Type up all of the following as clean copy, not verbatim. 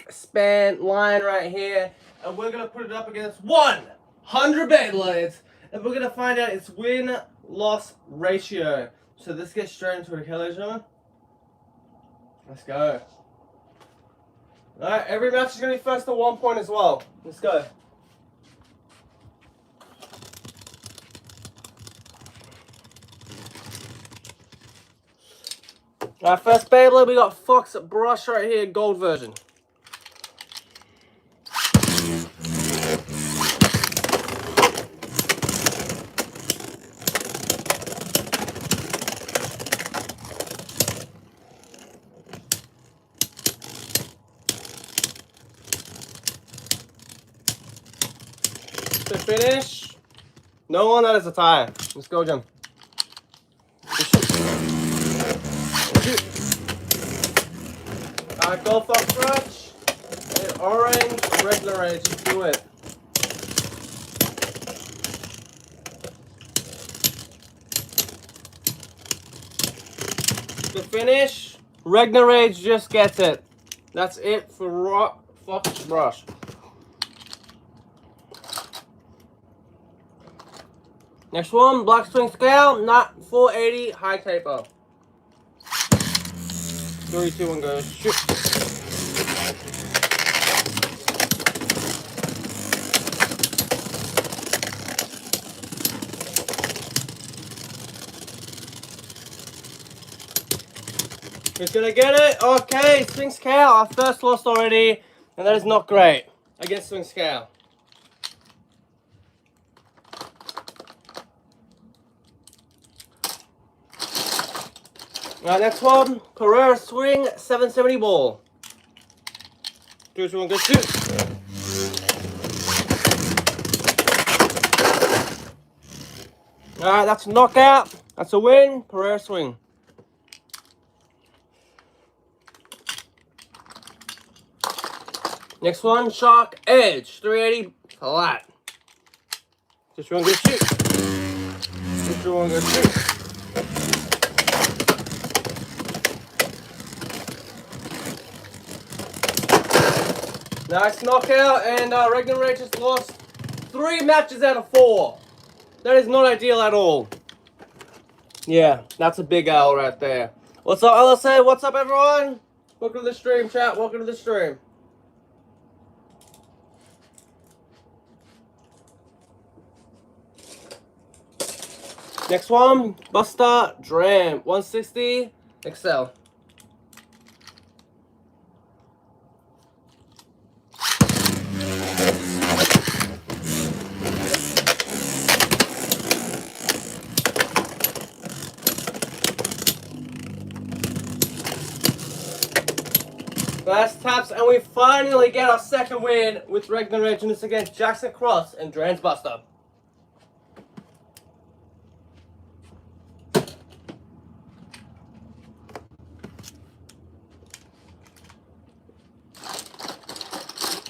span line right here, and we're gonna put it up against 100 Beyblades, and we're gonna find out its win-loss ratio. So let's get straight into it, okay, ladies and gentlemen? Let's go. Alright, every match is gonna be first to 1 point as well. Let's go. Alright, first Beyblade, we got Fox Brush right here, gold version. To finish, no one that is a tie. Let's go again. Alright, gold Fox Brush, and orange regular rage. Let's do it. To finish, Ragna Rage just gets it. That's it for Fox Brush. Next one, Black Swing Scale, not 480, high taper. 3, 2, 1, go. Shoot. Who's gonna get it? Okay, Swing Scale, our first loss already, and that is not great against Swing Scale. Alright, next one, Carrera Swing 770 ball. 3, 2, 1, go shoot. Alright, that's a knockout. That's a win. Carrera Swing. Next one, Shark Edge 380 flat. 3, 2, 1, go shoot. 3, 2, 1, go shoot. Nice knockout, and Ragna Rage just lost 3 matches out of 4. That is not ideal at all. Yeah, that's a big L right there. What's up, LSA? What's up, everyone? Welcome to the stream, chat. Welcome to the stream. Next one, Buster Dram 160 XL. Last taps, and we finally get our second win with Ragna Rage, and this against Jackson Cross and Drans Buster.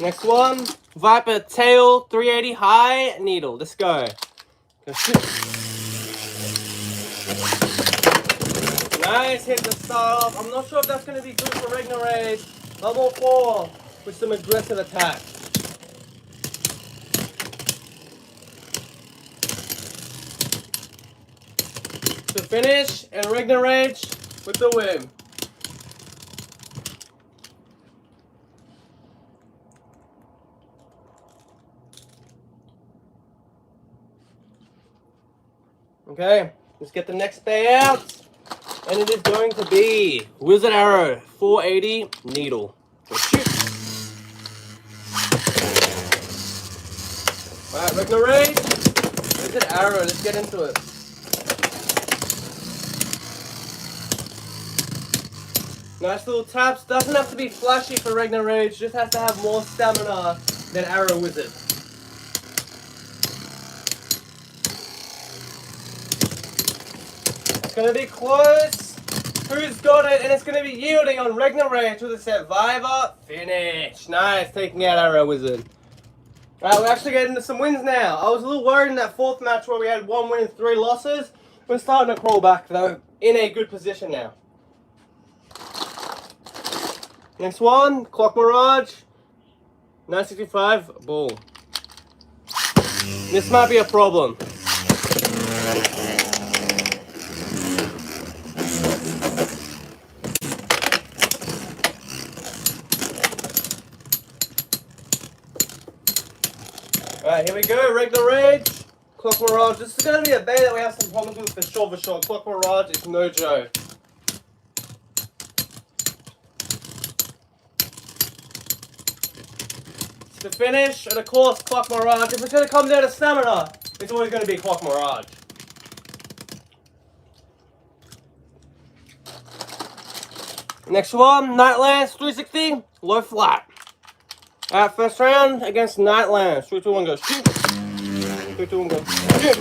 Next one, Viper Tail 380 high needle. Let's go. Nice hit to start off. I'm not sure if that's going to be good for Ragna Rage. Level 4 with some aggressive attack. To finish, and Ragna Rage with the win. Okay, let's get the next bay out. And it is going to be Wizard Arrow 480 needle. So shoot. Alright, Ragna Rage. Wizard Arrow, let's get into it. Nice little taps. Doesn't have to be flashy for Ragna Rage, just has to have more stamina than Arrow Wizard. It's going to be close. Who's got it? And it's going to be yielding on Ragna Rage with a Survivor finish. Nice, taking out Arrow Wizard. Alright, we're actually getting into some wins now. I was a little worried in that 4th match where we had 1 win and 3 losses. We're starting to crawl back though, in a good position now. Next one, Clock Mirage, 965 ball. This might be a problem. Alright, here we go, Regular Rage, Clock Mirage. This is going to be a bay that we have some problems with for sure. Clock Mirage is no joke. To finish, and of course, Clock Mirage. If it's going to come down to stamina, it's always going to be Clock Mirage. Next one, Nightlands 360, low flat. Alright, first round against Nightlands. 3, 2, 1, go shoot. 3, 2, 1, go shoot.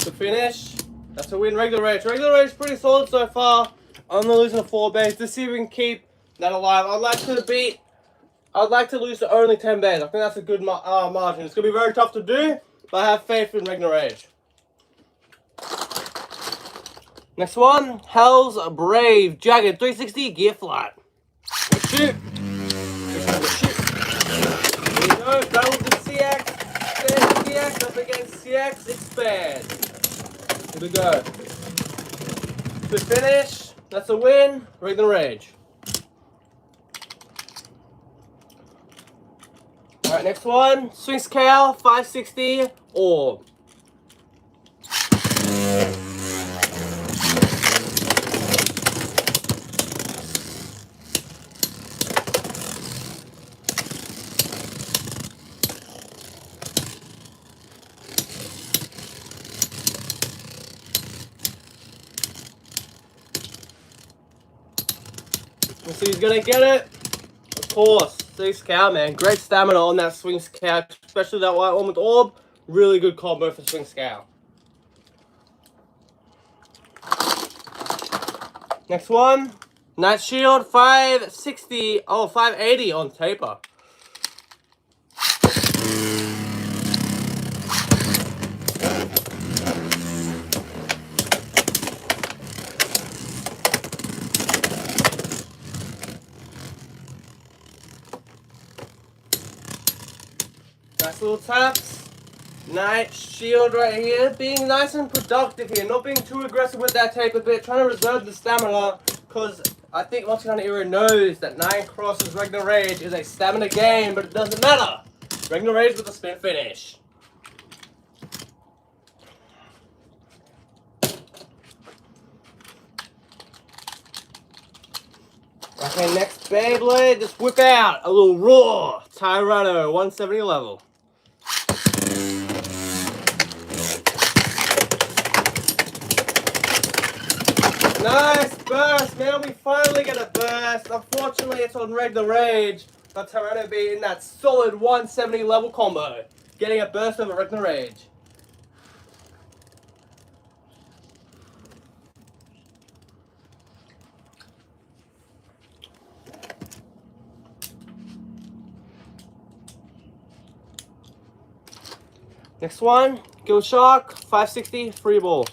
To finish, that's a win. Regular Rage. Regular Rage is pretty solid so far. I'm not losing a 4 base. Let's see if we can keep that alive. I'd like to lose to only 10 bays. I think that's a good margin. It's going to be very tough to do, but I have faith in Ragna Rage. Next one, Hell's Brave Jagged 360 gear flat. Shoot. Shoot. Here we go. Battle with the CX. CX up against CX Expand. Here we go. To finish, that's a win. Ragna Rage. Alright, next one, Swing Scale 560 Orb. Let's see who's gonna get it. Of course. Swing Scout, man. Great stamina on that Swing Scout, especially that white one with Orb. Really good combo for Swing Scout. Next one, Night Shield 560, 580 on taper. Nice little taps. Night Shield right here. Being nice and productive here. Not being too aggressive with that taper bit. Trying to reserve the stamina. Because I think Monster Era knows that 9 crosses Ragna Rage is a stamina game. But it doesn't matter. Ragna Rage with a spin finish. Okay, next Beyblade. Just whip out a little raw Tyranno 170 level. Nice burst, man. We finally get a burst. Unfortunately, it's on Ragna Rage. But Tyranno be in that solid 170 level combo. Getting a burst over Ragna Rage. Next one, Gill Shark 560 free ball.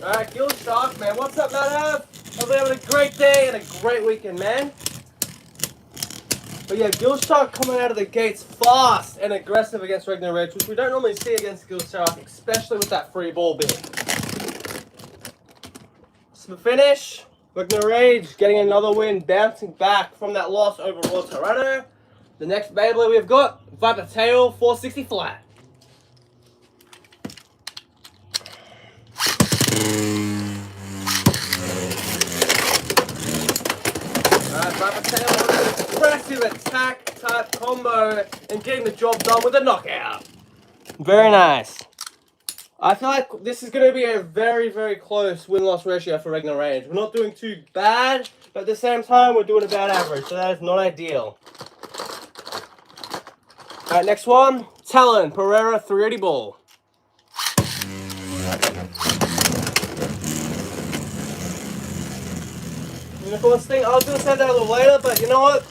Alright, Gill Shark, man. What's up, Matt? Hope you're having a great day and a great weekend, man. But yeah, Gill Shark coming out of the gates fast and aggressive against Ragna Rage, which we don't normally see against Gill Shark, especially with that free ball bit. So finish, Ragna Rage getting another win, bouncing back from that loss over Raw Tyranno. The next Beyblade we've got, Viper Tail 460 flat. Alright, Viper Tail with an aggressive attack type combo and getting the job done with a knockout. Very nice. I feel like this is going to be a very, very close win-loss ratio for Ragna Rage. We're not doing too bad, but at the same time, we're doing about average, so that is not ideal. Alright, next one, Talon Pereira 380 ball. Unicorn Sting. I was going to say that a little later, but you know what?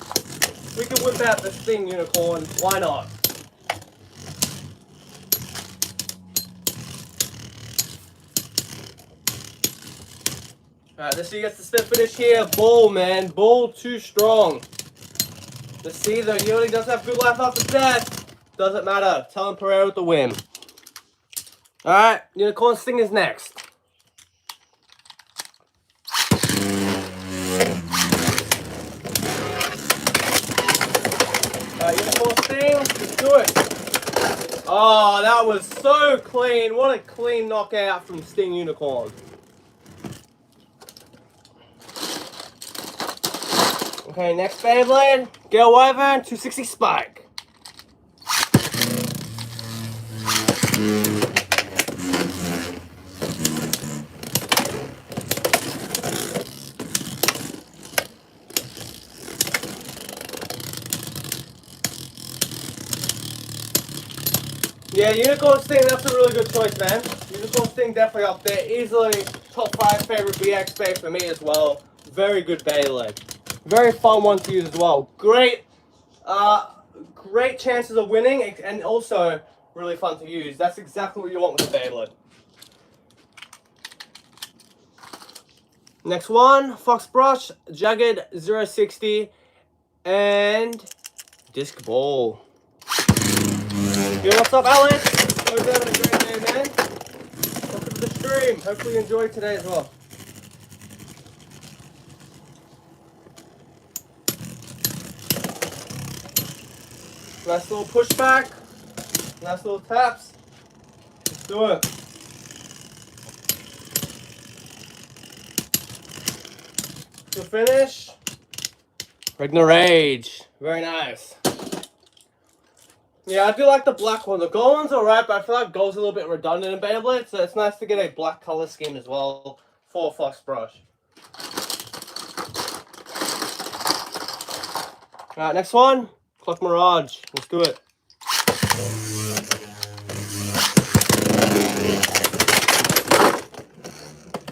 We can whip out the Sting Unicorn. Why not? Alright, let's see who gets the spin finish here. Bull, man. Bull too strong. Let's see though. He only does have good life after death. Doesn't matter. Talon Pereira with the win. Alright, Unicorn Sting is next. Alright, Unicorn Sting. Let's do it. Oh, that was so clean. What a clean knockout from Sting Unicorn. Okay, next Beyblade, Gale Wyvern, 260 Spike. Yeah, Unicorn Sting, that's a really good choice, man. Unicorn Sting definitely up there. Easily top 5 favorite BX Bay for me as well. Very good Beyblade. Very fun one to use as well. Great chances of winning, and also really fun to use. That's exactly what you want with a Beyblade. Next one, Fox Brush, Jagged 060, and Disc Ball. Yo, what's up, Alex? Hope you're having a great day, man. Welcome to the stream. Hopefully you enjoyed today as well. Nice little pushback. Nice little taps. Let's do it. To finish. Ragna Rage. Very nice. Yeah, I do like the black one. The gold one's alright, but I feel like gold's a little bit redundant in Beyblade, so it's nice to get a black color scheme as well for Fox Brush. Alright, next one. Clock Mirage. Let's do it.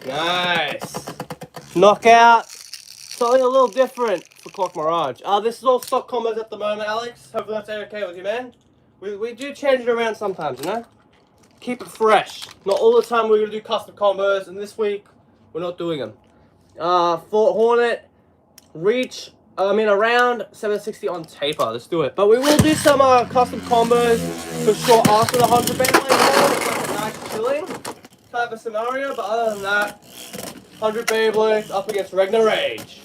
Nice. Knockout. Something a little different for Clock Mirage. This is all stock combos at the moment, Alex. Hopefully that's okay with you, man. We do change it around sometimes, you know? Keep it fresh. Not all the time we're going to do custom combos, and this week we're not doing them. Fort Hornet, Reach, around 760 on taper. Let's do it. But we will do some custom combos for sure after the 100 Beyblade. It's like a nice chilling type of scenario. But other than that, 100 Beyblades up against Ragna Rage.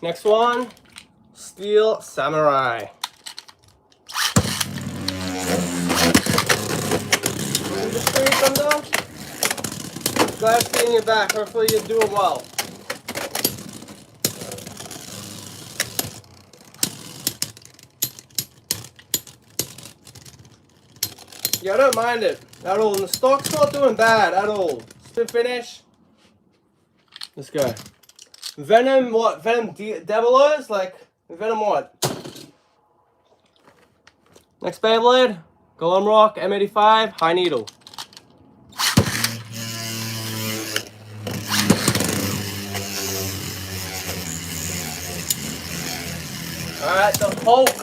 Next one, Steel Samurai. Glad seeing you back. Hopefully you're doing well. Yeah, I don't mind it at all. And the stock's not doing bad at all. Spin finish. Let's go. Venom, what? Venom Devilos? Like, Venom what? Next Beyblade. Golem Rock, M85, High Needle. Alright, the Hulk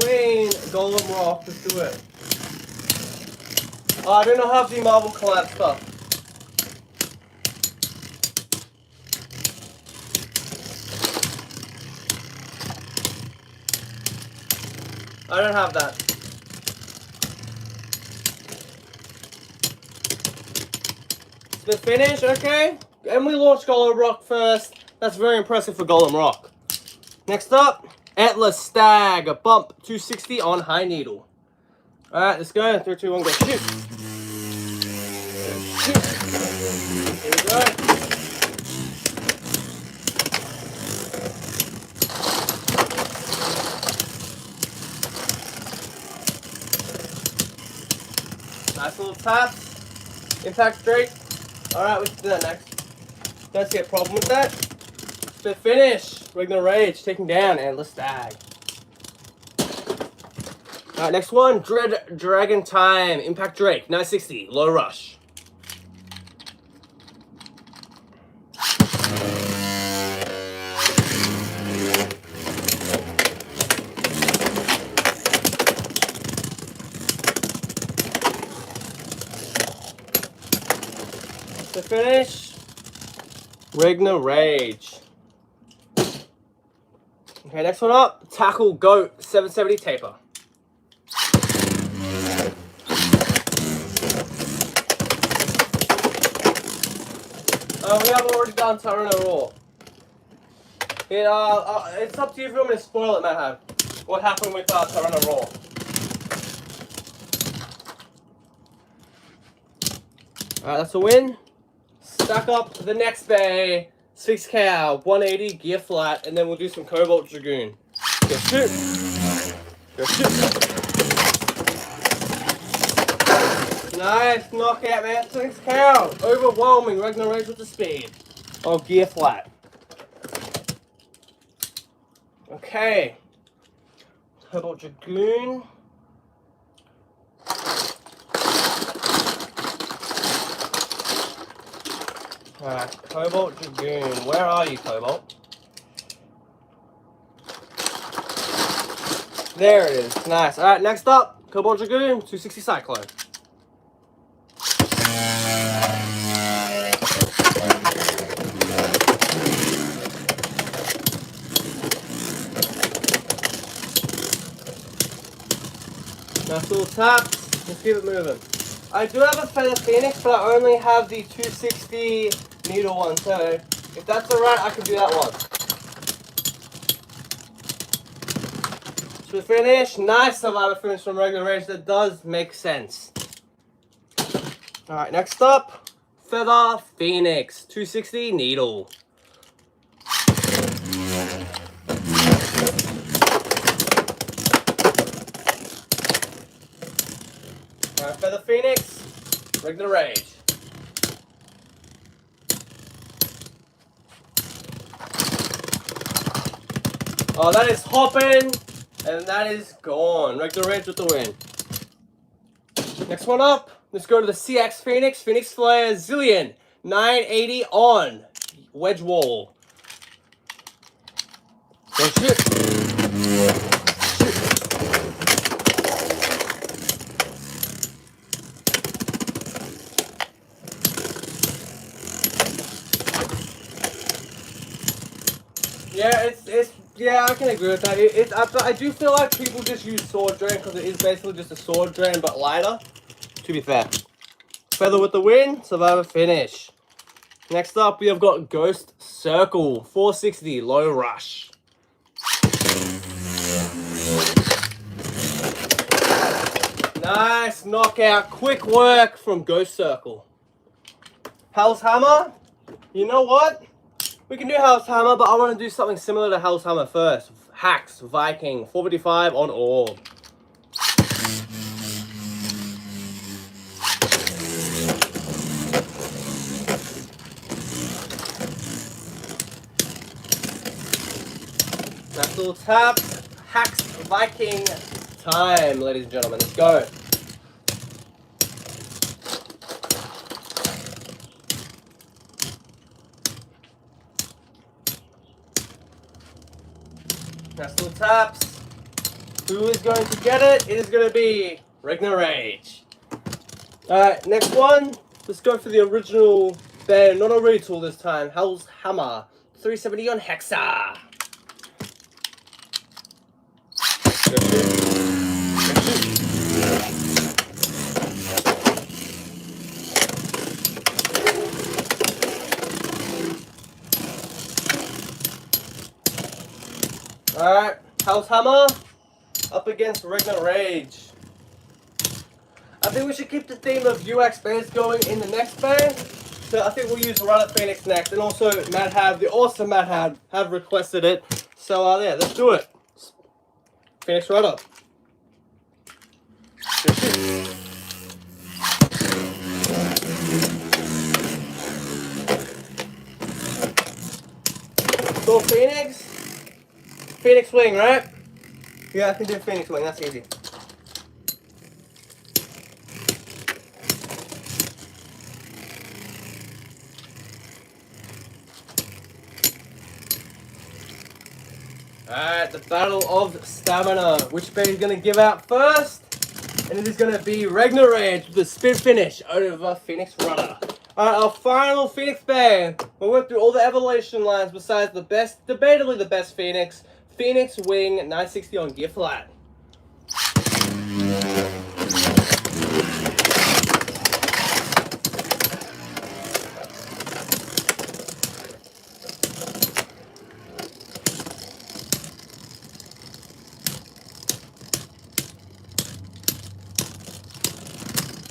Green Golem Rock. Let's do it. I do not have the Marvel Collab stuff. I don't have that. The finish, okay. And we launched Golem Rock first. That's very impressive for Golem Rock. Next up, Atlas Stag, a bump 260 on High Needle. Alright, let's go. 3, 2, 1, go. Shoot. Shoot. Here we go. Nice little tap. Impact straight. Alright, we can do that next. Don't see a problem with that. The finish. Ragna Rage taking down Atlas Stag. Alright, next one. Dread Dragon Time. Impact Drake. 960. Low Rush. To finish, Ragna Rage. Okay, next one up, Tackle Goat 770 Taper. We have already done Tyrone Raw. It's up to you if you want me to spoil it, Matt. What happened with Tyrone Raw? Alright, that's a win. Stack up the next bay, 6 cow, 180 gear flat, and then we'll do some Cobalt Dragoon. Go shoot! Go shoot! Nice knockout, man. 6 cow. Overwhelming. Ragna Rage with the speed. Oh, gear flat. Okay. Cobalt Dragoon. Alright, Cobalt Dragoon. Where are you, Cobalt? There it is. Nice. Alright, next up, Cobalt Dragoon, 260 Cyclone. Nice little taps. Let's keep it moving. I do have a Feather Phoenix, but I only have the 260 needle one, so if that's alright, I can do that one. So finish, nice Survivor finish from Ragna Rage, that does make sense. Alright, next up, Feather Phoenix, 260 needle. Alright, Feather Phoenix, Ragna Rage. Oh, that is hopping, and that is gone. Ragna Rage with the win. Next one up, let's go to the CX Phoenix, Phoenix Flare Zillion, 980 on, wedge wall. Oh shit. Yeah, I can agree with that. I do feel like people just use Sword Drain because it is basically just a Sword Drain but lighter. To be fair. Feather with the win, Survivor finish. Next up, we have got Ghost Circle, 460, low rush. Nice knockout, quick work from Ghost Circle. Hell's Hammer, you know what? We can do Hell's Hammer, but I want to do something similar to Hell's Hammer first. Hacks, Viking, 455 on orb. Nice little tap. Hacks, Viking time, ladies and gentlemen. Let's go. Nice little taps. Who is going to get it? It is going to be Ragna Rage. Alright, next one. Let's go for the original band, not a retool this time. Hell's Hammer, 370 on Hexa. Alright, Hell's Hammer up against Ragna Rage. I think we should keep the theme of UX bands going in the next band. So I think we'll use Run Phoenix next. And also the awesome Matt have requested it. So yeah, let's do it. Phoenix right up. Go Phoenix. Phoenix Wing, right? Yeah, I can do Phoenix Wing, that's easy. Alright, the battle of stamina. Which band is going to give out first? And it is going to be Ragna Rage with the spin finish over Phoenix Runner. Alright, our final Phoenix band. We went through all the evolution lines besides the best, debatably the best Phoenix. Phoenix Wing 960 on gear flat.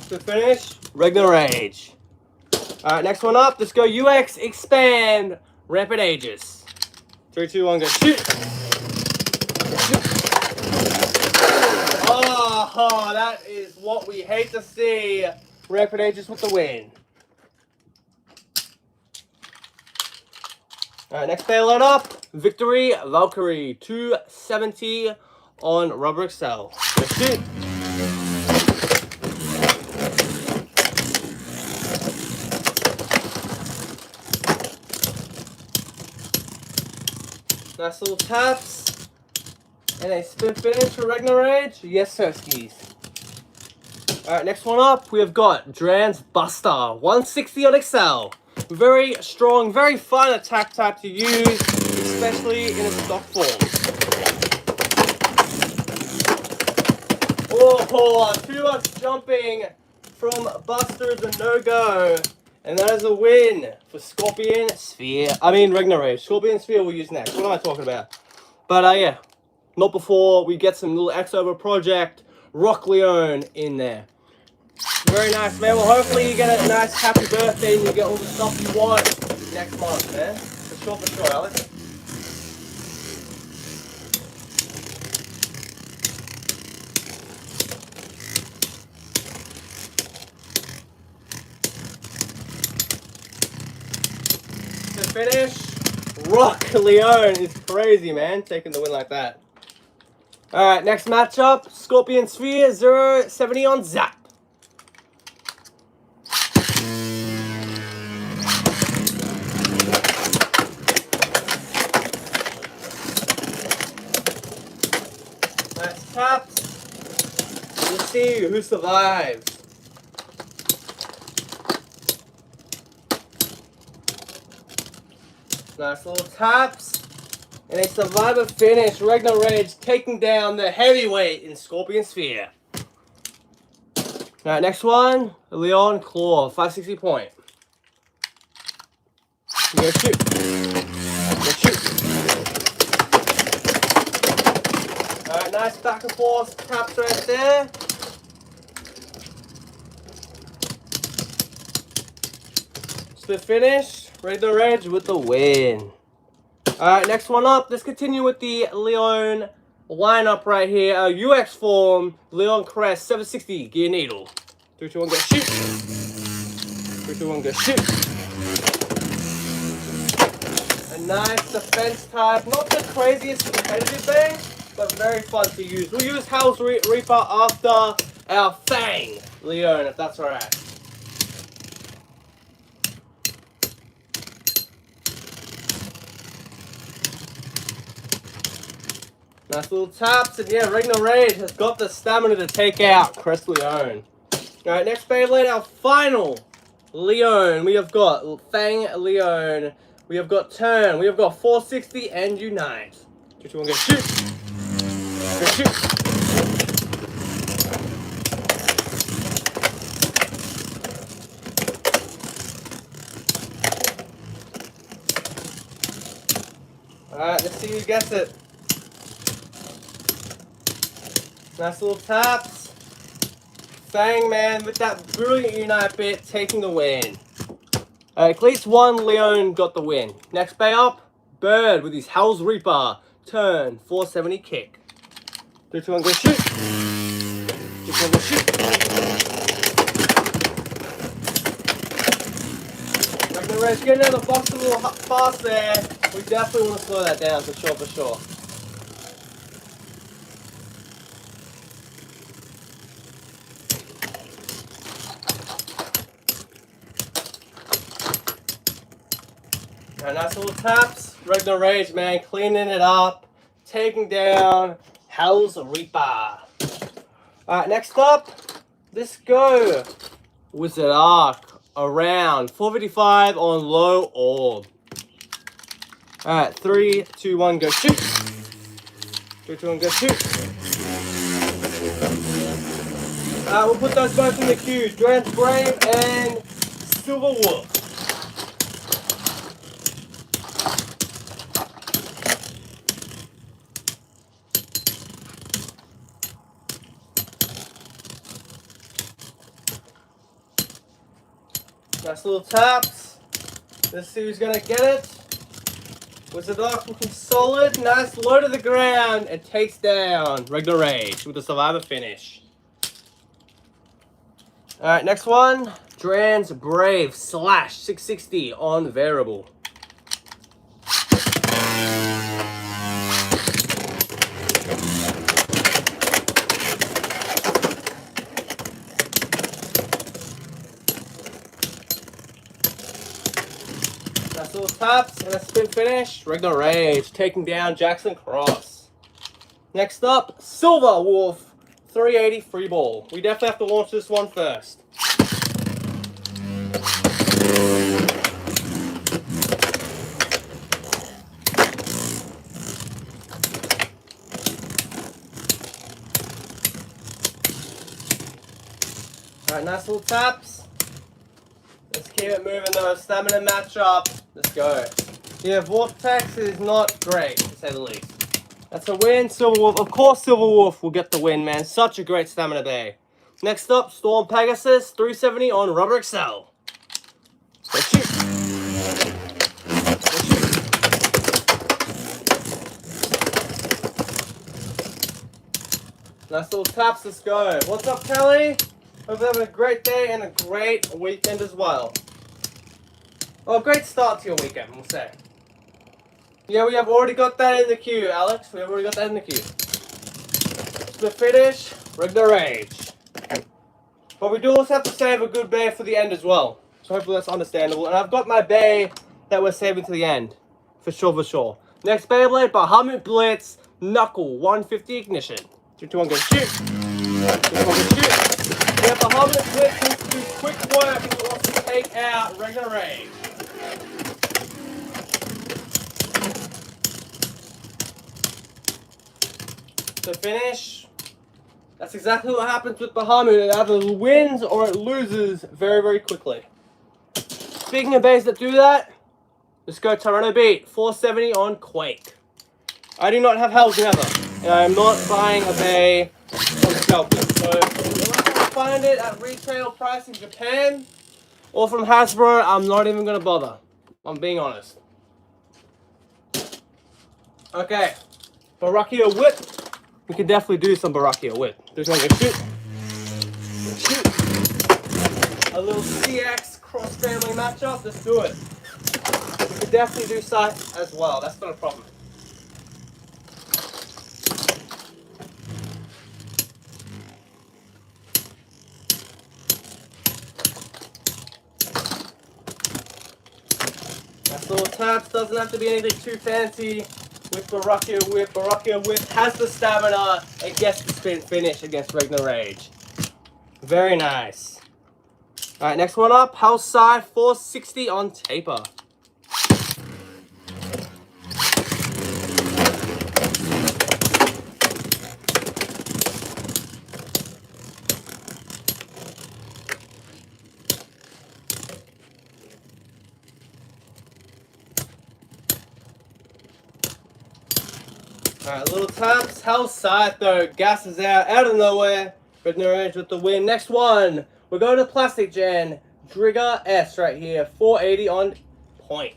To finish, Ragna Rage. Alright, next one up. Let's go UX Expand Rampant Aegis. 3, 2, 1, go shoot! Oh, that is what we hate to see. Rampant Aegis with the win. Alright, next payload up. Victory Valkyrie 270 on Rubber Excel. Go shoot! Nice little taps. And a spin finish for Ragna Rage. Yes, sir, skis. Alright, next one up, we have got Dran's Buster. 160 on Excel. Very strong, very fun attack type to use, especially in a stock form. Oh, too much jumping from Buster is a no-go. And that is a win for Scorpion Sphere. Ragna Rage. Scorpion Sphere we'll use next. What am I talking about? But yeah, not before we get some little X-Over Project Rock Leone in there. Very nice, man. Well, hopefully you get a nice happy birthday and you get all the stuff you want next month, man. For sure, Alex. To finish, Rock Leone is crazy, man. Taking the win like that. Alright, next matchup, Scorpion Sphere 070 on Zap. Nice taps. We'll see who survives. Nice little taps. And a survivor finish. Ragna Rage taking down the heavyweight in Scorpion Sphere. Alright, next one. Leon Claw. 560 point. Go shoot. Go shoot. Alright, nice back and forth taps right there. Split finish. Ragna Rage with the win. Alright, next one up. Let's continue with the Leon lineup right here. UX form, Leon Crest, 760, gear needle. 3, 2, 1, go shoot. 3, 2, 1, go shoot. A nice defense type. Not the craziest competitive thing, but very fun to use. We'll use Hell's Reaper after our Fang Leon, if that's alright. Nice little taps, and yeah, Ragna Rage has got the stamina to take out Crest Leone. Alright, next Beyblade, our final Leone. We have got Fang Leone. We have got Turn. We have got 460 and Unite. 3, 2, 1, go shoot. Go shoot. Alright, let's see who gets it. Nice little taps. Fang man with that brilliant Unite bit taking the win. At least one Leone got the win. Next bay up, Bird with his Hell's Reaper. Turn, 470 kick. 3, 2, 1, go shoot. 3, 2, 1, go shoot. Ragna Rage getting out of the box a little fast there. We definitely want to slow that down for sure, for sure. Nice little taps. Ragna Rage, man, cleaning it up, taking down Hell's Reaper. Alright, next up, let's go Wizard Arc around. 455 on low orb. Alright, 3, 2, 1, go shoot. 3, 2, 1, go shoot. We'll put those both in the queue. Drance Brave and Silver Wolf. Nice little taps. Let's see who's gonna get it. Wizard Arc looking solid. Nice low to the ground and takes down Ragna Rage with a Survivor finish. Alright, next one. Drance Brave slash 660 on variable. Nice little taps and a spin finish. Ragna Rage taking down Jackson Cross. Next up, Silver Wolf 380 free ball. We definitely have to launch this one first. Alright, nice little taps. Let's keep it moving though. Stamina matchup. Let's go. Yeah, Vortex is not great, to say the least. That's a win. Silver Wolf. Of course Silver Wolf will get the win, man. Such a great stamina bay. Next up, Storm Pegasus, 370 on Rubber Excel. Let's shoot. Let's shoot. Nice little taps. Let's go. What's up, Kelly? Hope you're having a great day and a great weekend as well. Oh, great start to your weekend, we'll say. Yeah, we have already got that in the queue, Alex. We have already got that in the queue. The finish, Ragna Rage. But we do also have to save a good bay for the end as well. So hopefully that's understandable. And I've got my bay that we're saving to the end. For sure, for sure. Next Beyblade, Bahamut Blitz, Knuckle, 150 ignition. 3, 2, 1, go shoot. 3, 2, 1, go shoot. Yeah, Bahamut Blitz needs to do quick work if it wants to take out Ragna Rage. To finish, that's exactly what happens with Bahamut. It either wins or it loses very, very quickly. Speaking of bays that do that, let's go Toronto Beat, 470 on Quake. I do not have Hellsnether, and I am not buying a bay from Scalpers. So unless I find it at retail price in Japan or from Hasbro, I'm not even going to bother. I'm being honest. Okay, Barakia Whip. We can definitely do some Barakia Whip. There's one good shoot. Shoot. A little CX cross-family matchup. Let's do it. We can definitely do sight as well. That's not a problem. Nice little taps. Doesn't have to be anything too fancy. With Barakia Whip. Barakia Whip has the stamina. It gets the spin finish against Ragna Rage. Very nice. Alright, next one up. House Side 460 on Taper. Alright, little taps. House Side though. Gas is out of nowhere. Ragna Rage with the win. Next one. We're going to Plastic Gen. Trigger S right here. 480 on point.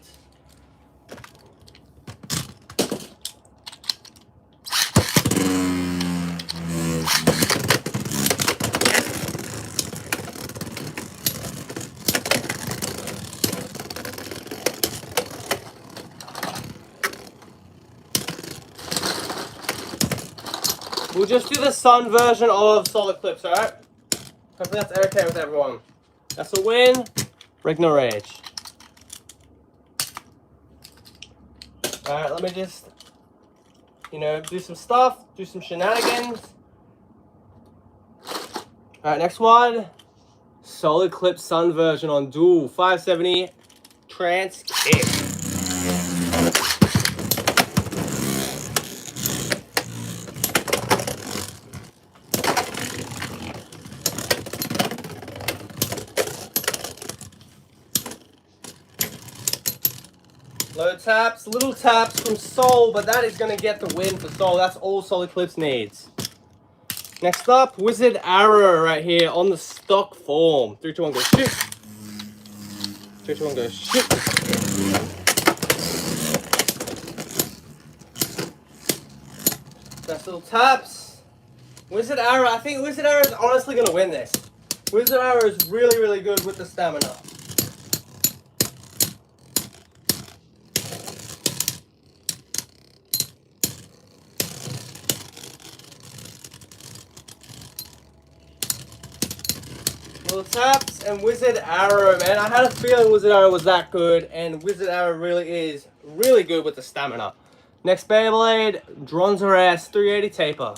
We'll just do the sun version of Solid Clips, alright? Hopefully that's okay with everyone. That's a win. Ragna Rage. Alright, let me just, do some stuff, do some shenanigans. Alright, next one. Solid Clip Sun version on dual 570 trans kick. Low taps, little taps from Soul, but that is going to get the win for Soul. That's all Solid Clips needs. Next up, Wizard Arrow right here on the stock form. 3, 2, 1, go shoot. 3, 2, 1, go shoot. Nice little taps. Wizard Arrow, I think Wizard Arrow is honestly going to win this. Wizard Arrow is really, really good with the stamina. Little taps and Wizard Arrow, man. I had a feeling Wizard Arrow was that good, and Wizard Arrow really is really good with the stamina. Next Beyblade, Dronzerass 380 taper.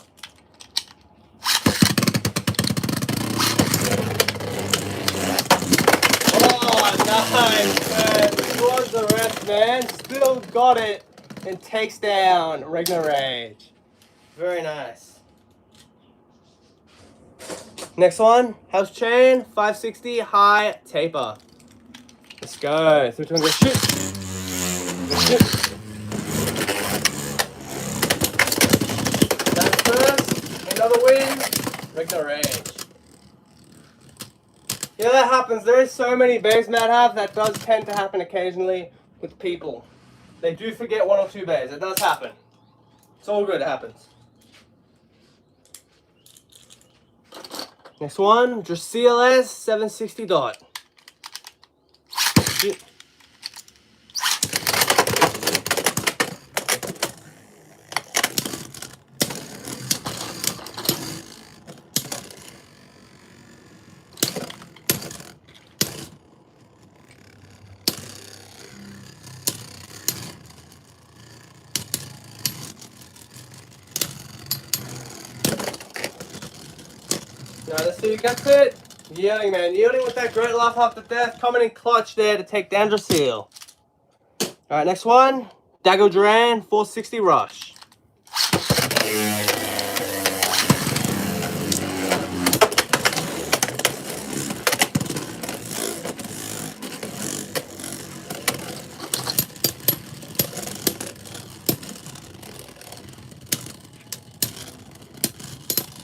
Oh, nice, man. Dronzerass, man. Still got it and takes down Ragna Rage. Very nice. Next one, House Chain 560 high taper. Let's go. 3, 2, 1, go shoot. Go shoot. That's first. Another win. Ragna Rage. Yeah, that happens. There is so many bays Matt have. That does tend to happen occasionally with people. They do forget 1 or 2 bays. It does happen. It's all good. It happens. Next one, just CLS 760 dot. Shoot. Now let's see who gets it. Yielding, man. Yielding with that great laugh after death. Coming in clutch there to take down Drasil. Alright, next one. Dago Duran 460 rush.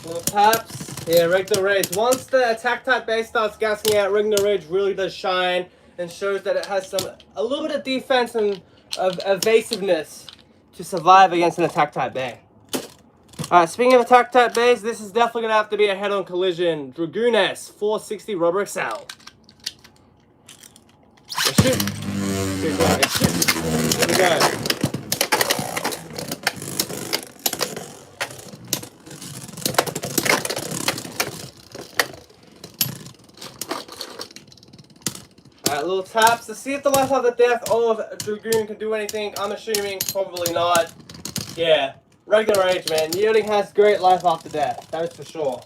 Little taps. Yeah, Ragna Rage. Once the attack type base starts gassing out, Ragna Rage really does shine and shows that it has a little bit of defense and of evasiveness to survive against an attack type bay. Alright, speaking of attack type bays, this is definitely going to have to be a head-on collision. Dragoon S 460 Rubber Excel. Let's shoot. Here we go. Alright, little taps to see if the life after death of Dragoon can do anything. I'm assuming probably not. Yeah, Ragna Rage, man. Yielding has great life after death, that is for sure.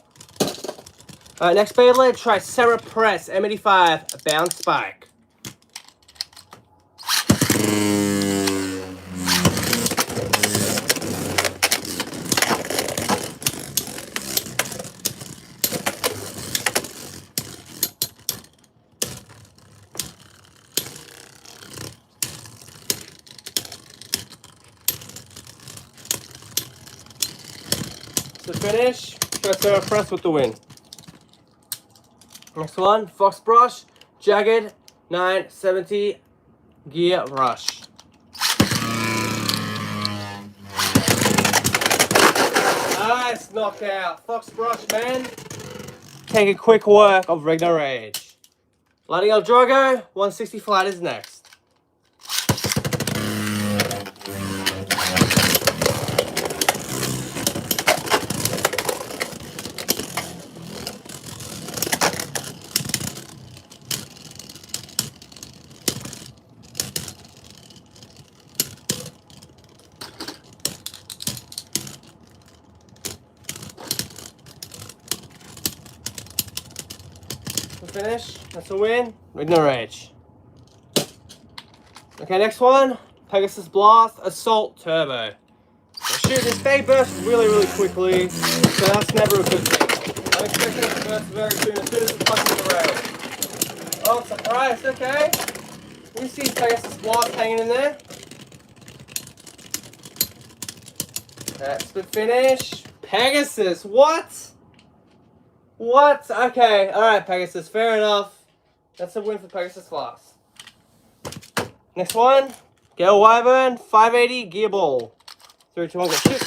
Alright, next Beyblade, Tricera Press M85 Bounce Spike. To finish, Tricera Press with the win. Next one, Fox Brush, Jagged 970 Gear Rush. Nice knockout, Fox Brush, man. Taking quick work of Ragna Rage. Lighting up Drogo, 160 flight is next. finish. That's a win. Ragna Rage. Okay, next one. Pegasus Blast Assault Turbo. So shoot, this thing bursts really quickly, so that's never a good thing. I'm expecting it to burst very soon as it touches the rail. Oh, surprise, okay. We see Pegasus Blast hanging in there. That's the finish. Pegasus, what? What? Okay, alright Pegasus, fair enough. That's a win for Pegasus Blast. Next one, Gale Wyvern 580 Gear Ball. 3, 2, 1, go shoot.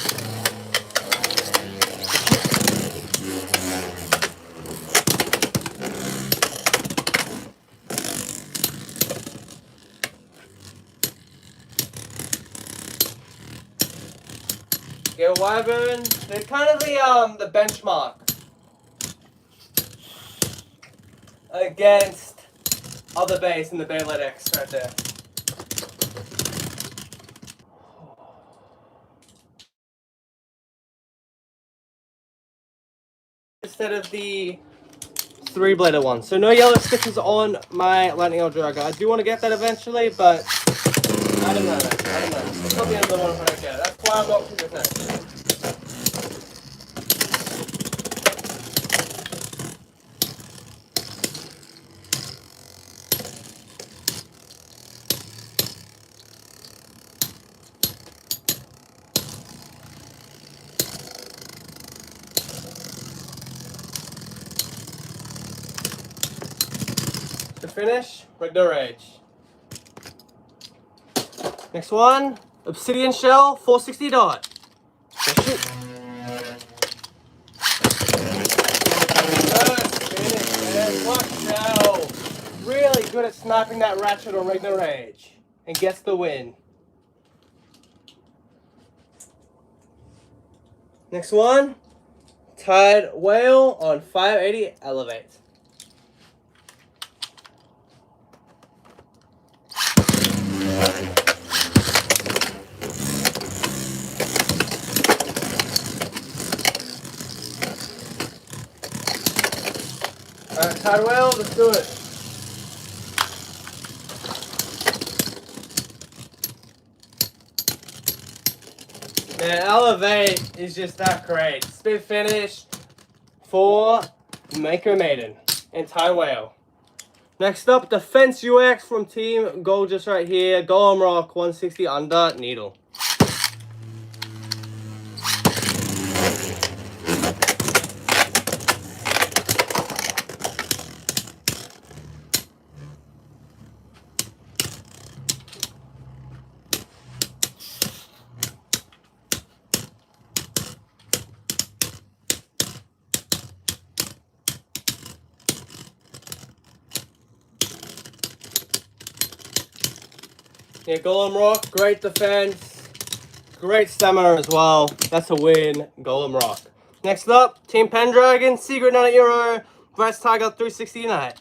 Gale Wyvern, they're kind of the benchmark against other base in the Beyblade X right there. Instead of the 3-bladed one. So no yellow stickers on my Lightning Dragger. I do want to get that eventually, but I don't know. It's not the end of the one if I don't get it. That's why I'm not too good. To finish, Ragna Rage. Next one, Obsidian Shell 460 dot. So shoot. First finish, man. Watch out. Really good at sniping that ratchet on Ragna Rage. And gets the win. Next one, Tide Whale on 580 Elevate. Alright, Tide Whale, let's do it. Man, Elevate is just that great. Spin finish for Maker Maiden and Tide Whale. Next up, Defense UX from Team Gorgeous right here. Golem Rock 160 under Needle. Yeah, Golem Rock, great defense, great stamina as well. That's a win, Golem Rock. Next up, Team Pendragon, Secret 9 Euro, Brass Tiger 360 Unite.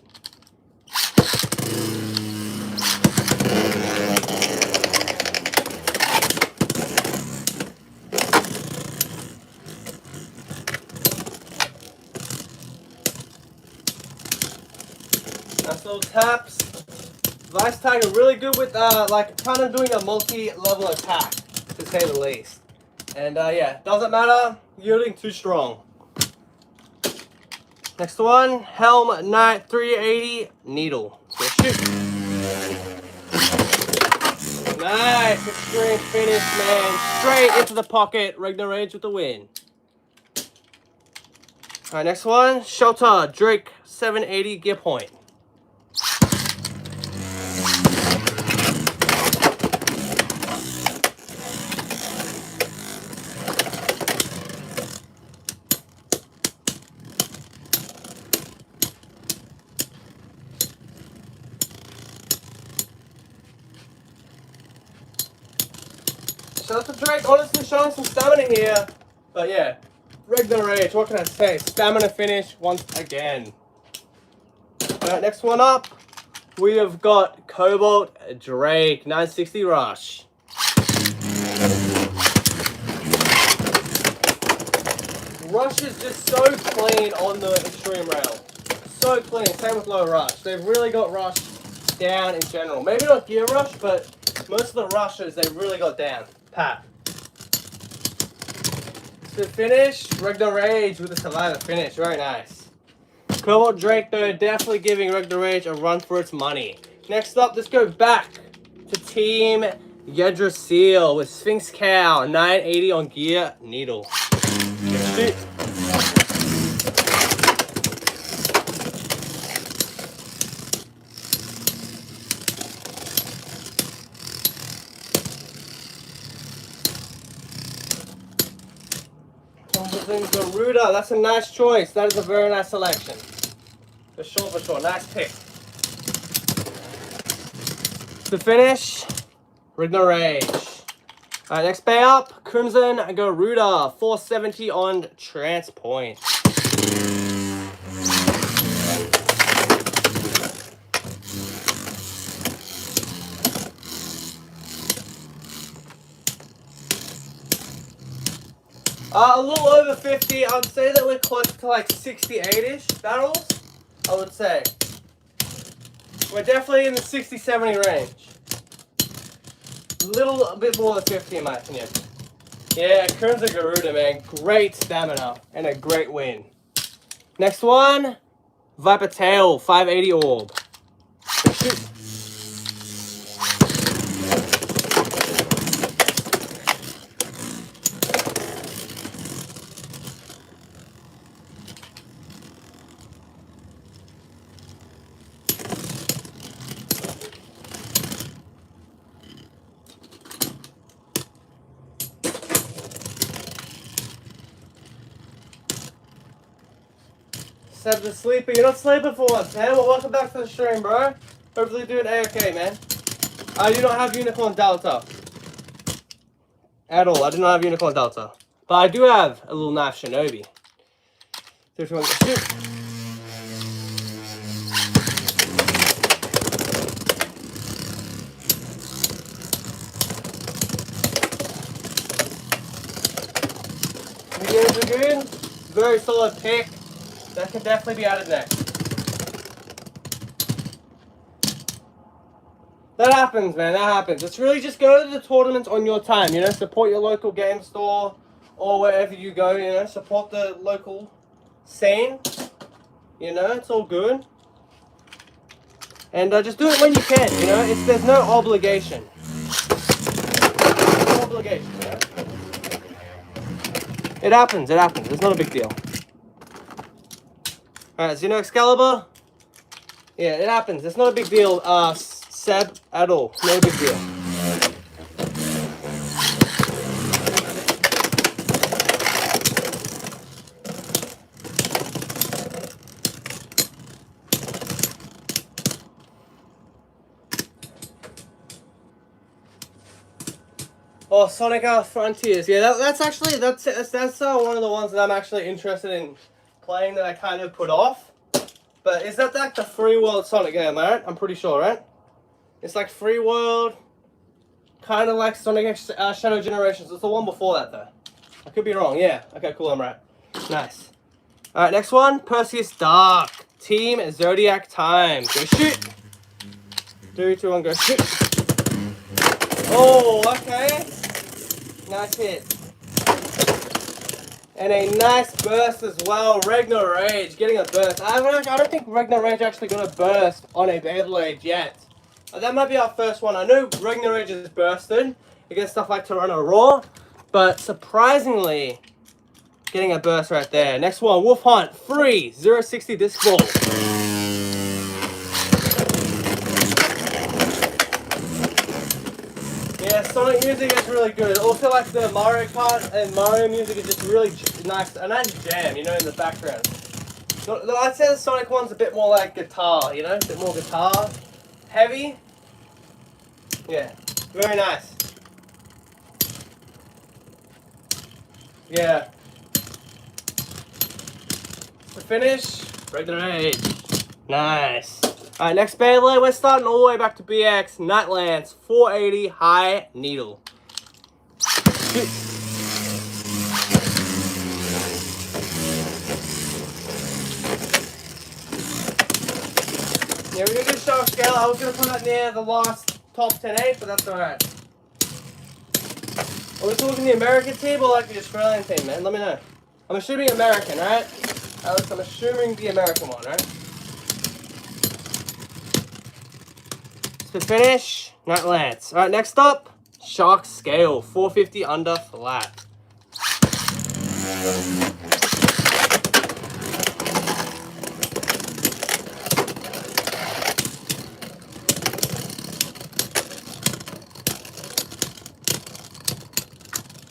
Nice little taps. Vice Tiger really good with like kind of doing a multi-level attack, to say the least. And yeah, doesn't matter, yielding too strong. Next one, Helm Knight 380 Needle. So shoot. Nice, extreme finish, man. Straight into the pocket, Ragna Rage with the win. Alright, next one, Shelter Drake 780 Gear Point. Shelter Drake honestly showing some stamina here. But yeah, Ragna Rage, what can I say? Stamina finish once again. Alright, next one up, we have got Cobalt Drake 960 Rush. Rush is just so clean on the extreme rail. so clean. Same with low rush. They've really got rush down in general. Maybe not gear rush, but most of the rushes they've really got down pat. To finish, Ragna Rage with a saliva finish. Very nice. Cobalt Drake though, definitely giving Ragna Rage a run for its money. Next up, let's go back to Team Yggdrasil with Sphinx Cow, 980 on gear needle. Shoot. Garuda, that's a nice choice. That is a very nice selection. For sure. Nice pick. To finish, Ragna Rage. Alright, next pay up, Crimson Garuda, 470 on Transpoint. A little over 50. I'd say that we're close to like 68-ish barrels, I would say. We're definitely in the 60-70 range. A little bit more than 50 in my opinion. Yeah, Crimson Garuda, man. Great stamina and a great win. Next one, Viper Tail, 580 orb. Shoot. Seb the Sleeper, you're not sleeping for once, man. Well, welcome back to the stream, bro. Hopefully doing A-okay, man. I do not have Unicorn Delta. At all. I do not have Unicorn Delta. But I do have a little knife Shinobi. 3, 2, 1, go shoot. Medium Dragoon, very solid pick. That can definitely be added next. That happens, man. That happens. It's really just go to the tournaments on your time. You know, support your local game store or wherever you go. You know, support the local scene. You know, it's all good. And just do it when you can. You know, there's no obligation. No obligation. You know? It happens. It happens. It's not a big deal. Alright, Xeno Excalibur. Yeah, it happens. It's not a big deal, Seb, at all. Not a big deal. Oh, Sonic Frontiers. Yeah, that's actually one of the ones that I'm actually interested in playing that I kind of put off. But is that like the free world Sonic game, right? I'm pretty sure, right? It's like free world, kind of like Sonic Shadow Generations. It's the one before that though. I could be wrong. Yeah. Okay, cool. I'm right. Nice. All right, next one, Perseus Dark, Team Zodiac Time. Go shoot. 3, 2, 1, go shoot. Oh, okay. Nice hit. And a nice burst as well. Ragna Rage getting a burst. I don't think Ragna Rage actually got a burst on a Beyblade yet. That might be our first one. I know Ragna Rage is bursted against stuff like Toronto Raw, but surprisingly, getting a burst right there. Next one, Wolf Hunt, free, 060 disc ball. Yeah, Sonic music is really good. Also, like the Mario Kart and Mario music is just really nice. A nice jam, you know, in the background. I'd say the Sonic one's a bit more like guitar, you know, a bit more guitar heavy. Yeah, very nice. Yeah. To finish, Ragna Rage. Nice. Alright, next Beyblade, we're starting all the way back to BX, Nightlands, 480 high needle. Yeah, we're gonna do shark scale. I was gonna put that near the last top 10-8, but that's alright. Are we talking the American team or like the Australian team, man? Let me know. I'm assuming American, right? Alex, I'm assuming the American one, right? To finish, Night Lance. Alright, next up, shark scale, 450 under flat.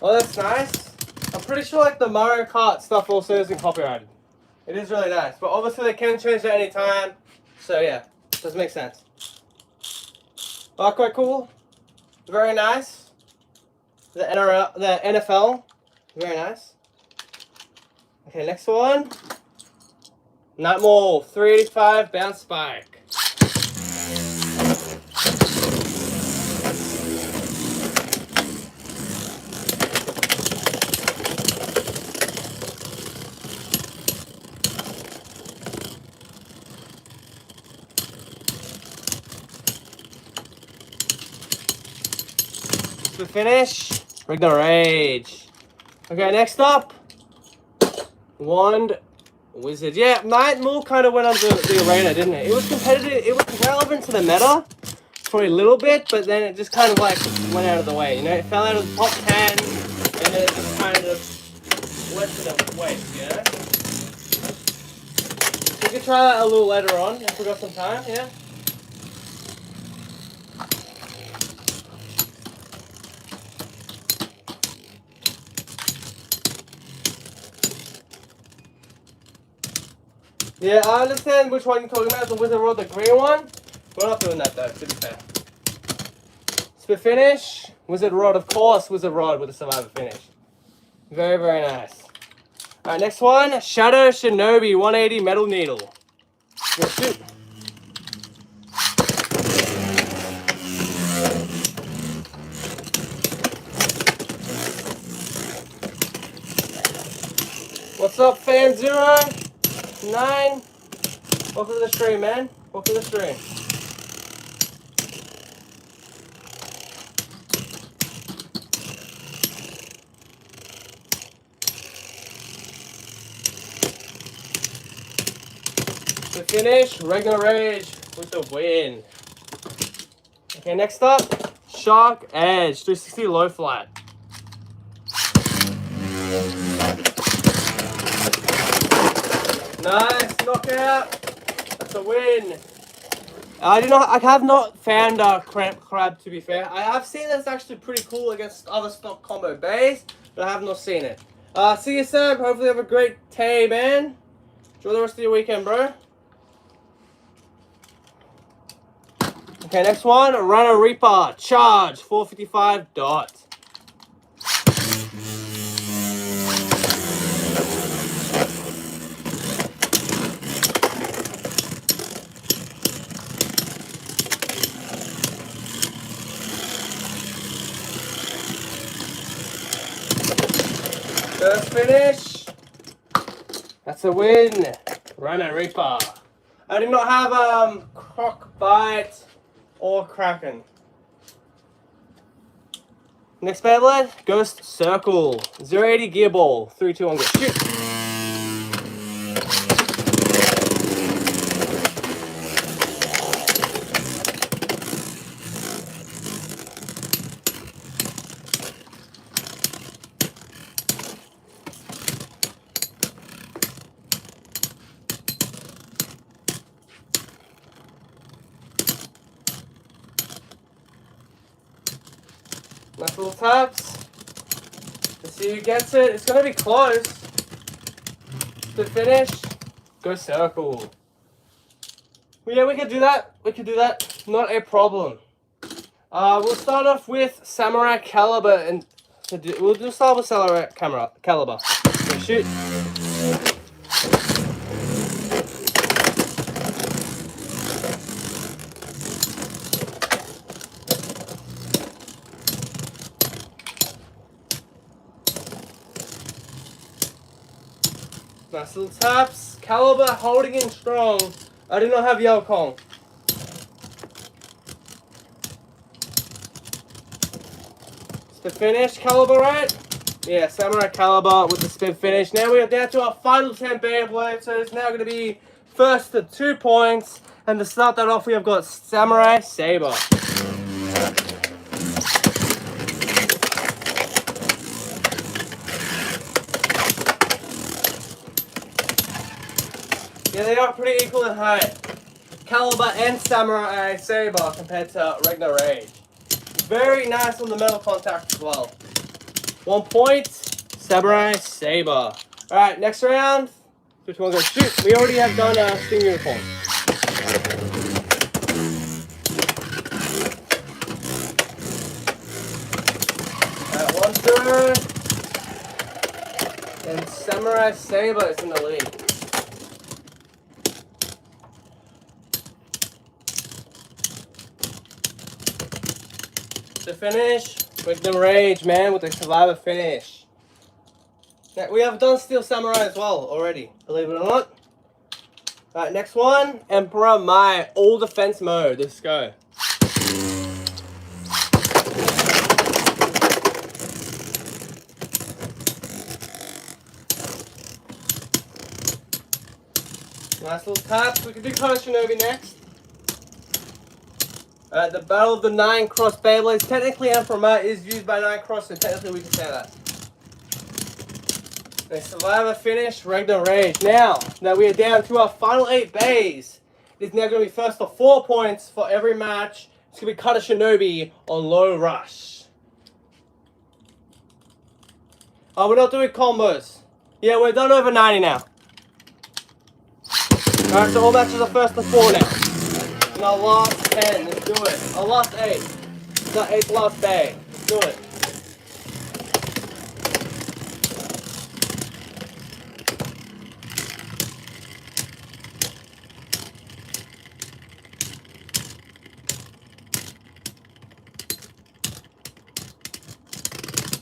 Oh, that's nice. I'm pretty sure like the Mario Kart stuff also isn't copyrighted. It is really nice, but obviously they can change at any time. So yeah, does make sense. Oh, quite cool. Very nice. The NFL, very nice. Okay, next one. Nightmare 385 bounce spike. To finish, Ragna Rage. Okay, next up, Wand Wizard. Yeah, Nightmare kind of went under the arena, didn't it? It was competitive. It was relevant to the meta for a little bit, but then it just kind of like went out of the way. You know, it fell out of the top 10, and then it just kind of went to the waste. You know. We could try that a little later on if we got some time. Yeah. Yeah, I understand which one you're talking about, the Wizard Rod, the green one. We're not doing that though, to be fair. Spit finish, Wizard Rod, of course, Wizard Rod with a Survivor finish. Very, very nice. Alright, next one, Shadow Shinobi 180 Metal Needle. Go shoot. What's up, Fan 09? Welcome to the stream, man. Welcome to the stream. To finish, Ragna Rage with the win. Okay, next up, Shark Edge 360 low flat. Nice knockout. That's a win. I have not found crab, to be fair. I have seen that's actually pretty cool against other stock combo bays, but I have not seen it. See you, Sam. Hopefully you have a great day, man. Enjoy the rest of your weekend, bro. Okay, next one, Runner Reaper, charge, 455 dot. First finish. That's a win. Runner Reaper. I did not have Croc Bite or Kraken. Next Beyblade, Ghost Circle. 080 Gear Ball. 3, 2, 1, go. Shoot. Nice little taps. Let's see who gets it. It's going to be close. To finish, go circle. Well, yeah, we can do that. We can do that. Not a problem. We'll start off with Samurai Caliber, and we'll just start with Samurai Caliber. So shoot. Nice little taps. Caliber holding in strong. I do not have Yao Kong. The finish caliber, right? Yeah, Samurai caliber with the spin finish. Now we are down to our final 10 Beyblades. So it's now going to be first to 2 points. And to start that off, we have got Samurai Saber. Yeah, they are pretty equal in height. Caliber and Samurai Saber compared to Ragna Rage. Very nice on the metal contact as well. 1 point, Samurai Saber. Alright, next round. Which one goes? Shoot! We already have done Sting Uniform. Alright, 1-0. And Samurai Saber is in the lead. The finish with the Rage, man, with the Survivor finish. Now, we have done Steel Samurai as well already, believe it or not. Alright, next one, Emperor Mai, all defense mode. Let's go. Nice little taps. We can do Kona Shinobi next. The Battle of the 9 Cross Beyblades. Technically, Emperor Mai is used by 9 Cross, so technically we can say that. The Survivor finish, Ragna Rage. Now that we are down to our final 8 bays, it is now going to be first to 4 points for every match. It's going to be Kata Shinobi on Low Rush. Oh, we're not doing combos. Yeah, we're done over 90 now. Alright, so all matches are first to 4 now. And our last 10, let's do it. Our last 8. It's our 8th last bay. Let's do it.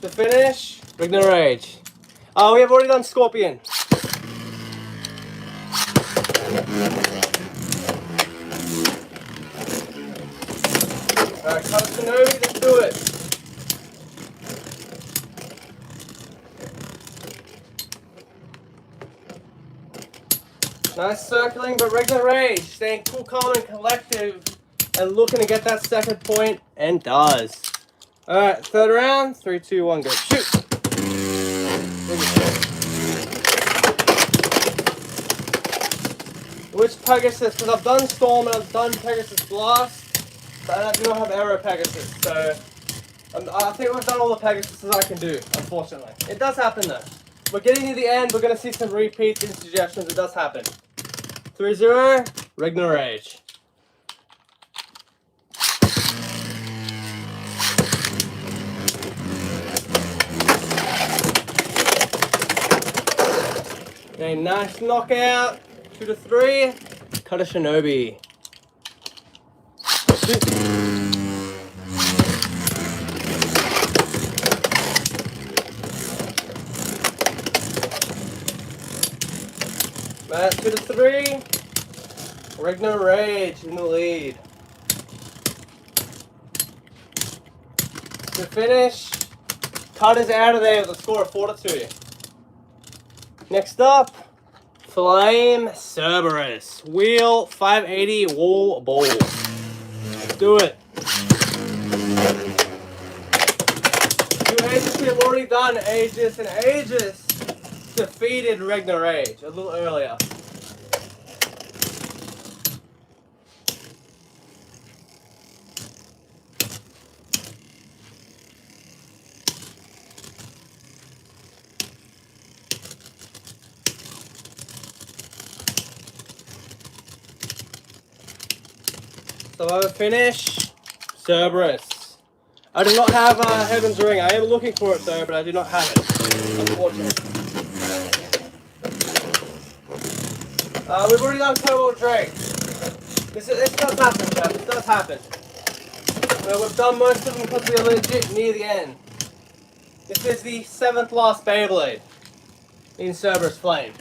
The finish, Ragna Rage. Oh, we have already done Scorpion. Alright, Kata Shinobi, let's do it. Nice circling, but Ragna Rage, staying cool, calm, and collective, and looking to get that second point, and does. Alright, third round, 3, 2, 1, go. Shoot! Which Pegasus? Because I've done Storm and I've done Pegasus Blast, but I do not have Aero Pegasus, so I think we've done all the Pegasuses I can do, unfortunately. It does happen though. We're getting to the end, we're going to see some repeats and suggestions, it does happen. 3-0, Ragna Rage. A nice knockout, 2-3, Kata Shinobi. Matt, 2-3, Ragna Rage in the lead. To finish, Kata's out of there with a score of 4-2. Next up, Flame Cerberus. Wheel 580 wall ball. Let's do it. 2 Aegis we have already done. Aegis, and Aegis defeated Ragna Rage a little earlier. So I will finish Cerberus. I do not have Heaven's Ring. I am looking for it though, but I do not have it, unfortunately. We've already done Turbo Drake. This does happen, Jeff. This does happen. Well, we've done most of them because we are legit near the end. This is the 7th last Beyblade in Cerberus Flame.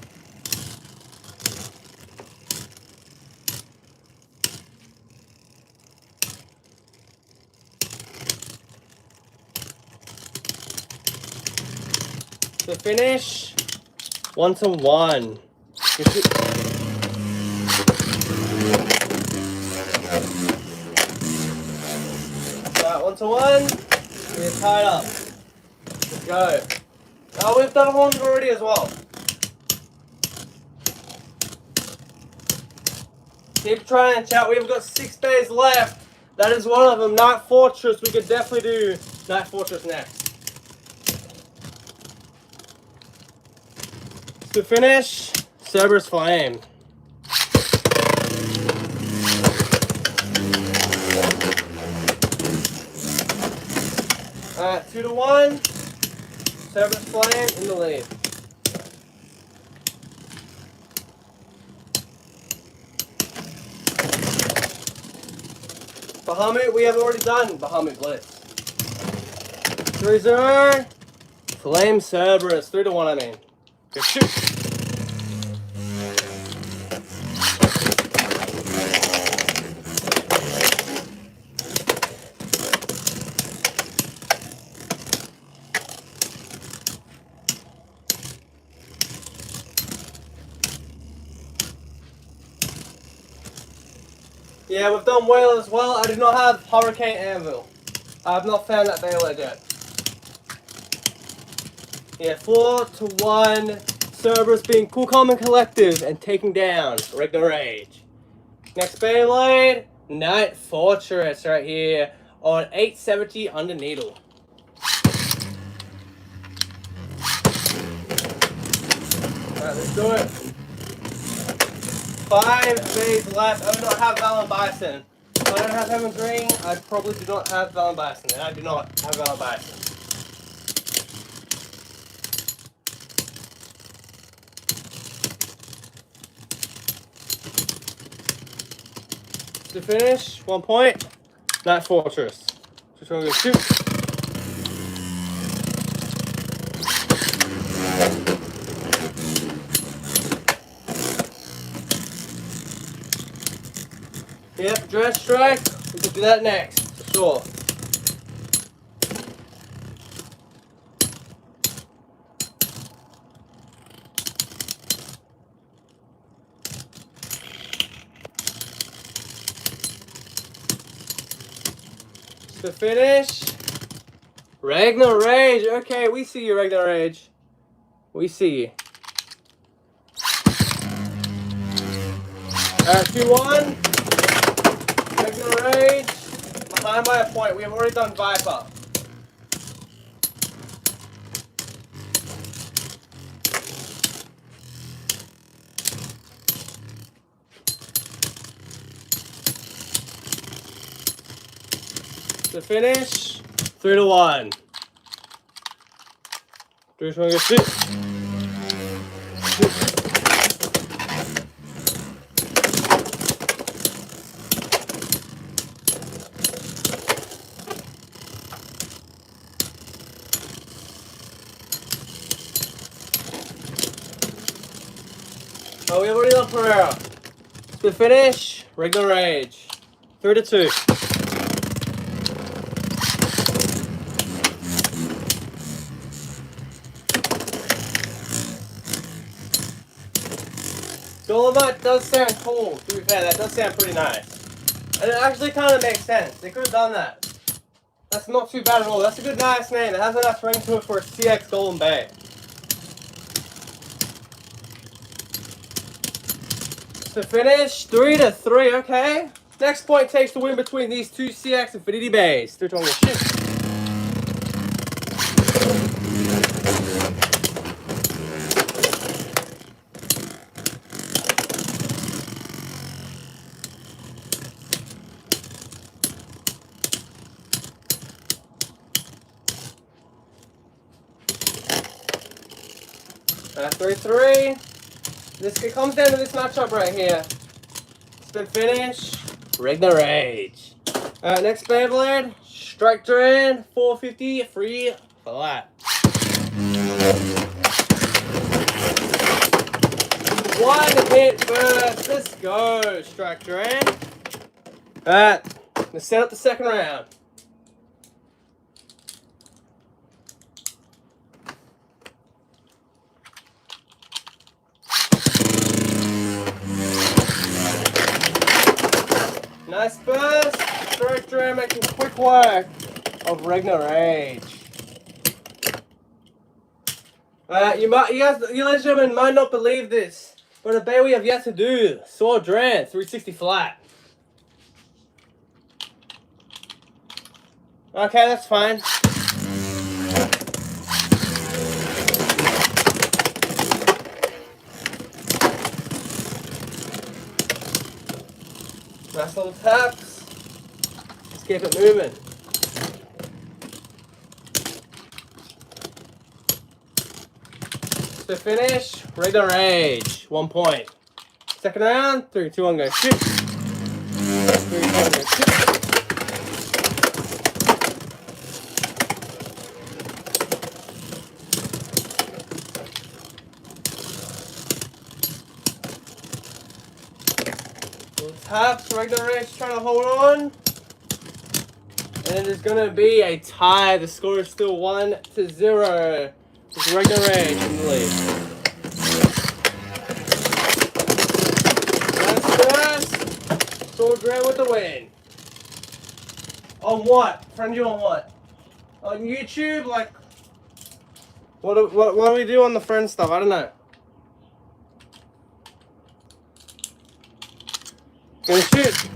The finish, 1-1. 1-1. We're tied up. Let's go. We've done 100 already as well. Keep trying, chat. We've got 6 days left. That is one of them. Night Fortress. We could definitely do Night Fortress next. To finish, Cerberus Flame. Alright, 2-1. Cerberus Flame in the lead. Bahamut, we have already done Bahamut Blitz. 3-0. Flame Cerberus. 3-1, I mean. Good shoot. Yeah, we've done whale as well. I do not have Hurricane Anvil. I have not found that Beyblade yet. Yeah, 4-1. Cerberus being cool, calm, and collective and taking down Ragna Rage. Next Beyblade, Night Fortress right here on 870 under needle. Alright, let's do it. 5 days left. I do not have Valon Bison. If I don't have Heaven Green, I probably do not have Valon Bison. And I do not have Valon Bison. To finish, 1 point. Night Fortress. Just going to shoot. Yep, Dread Strike. We can do that next, for sure. To finish, Ragna Rage. Okay, we see you, Ragna Rage. We see you. Alright, 2-1. Ragna Rage. Behind by a point. We have already done Viper. To finish, 3-1. Just want to shoot. Oh, we have already done Pereira. To finish, Ragna Rage. 3-2. Dolomite does sound cool, to be fair. That does sound pretty nice. And it actually kind of makes sense. They could have done that. That's not too bad at all. That's a good, nice name. It has a nice ring to it for a CX Golden Bay. To finish, 3-3, okay. Next point takes the win between these two CX Infinity Bays. 3-2 on the shoot. That's 3-3. It comes down to this matchup right here. Spin finish, Ragna Rage. Alright, next Beyblade, Strike Duran, 450, free flat. One hit burst, let's go, Strike Duran. Alright, let's set up the second round. quirk of Ragna Rage. You guys, ladies and gentlemen, might not believe this, but a bay we have yet to do. Sword Dran, 360 flat. Okay, that's fine. Nice little taps. Let's keep it moving. To finish, Ragna Rage, 1 point. Second round, 3, 2, 1, go shoot. 3, 2, 1, go shoot. Little taps, Ragna Rage trying to hold on. And it is going to be a tie. The score is still 1-0. It's Ragna Rage in the lead. That's Sword Dran with the win. On what? Friend you on what? On YouTube? Like, what do we do on the friend stuff? I don't know. Gonna shoot.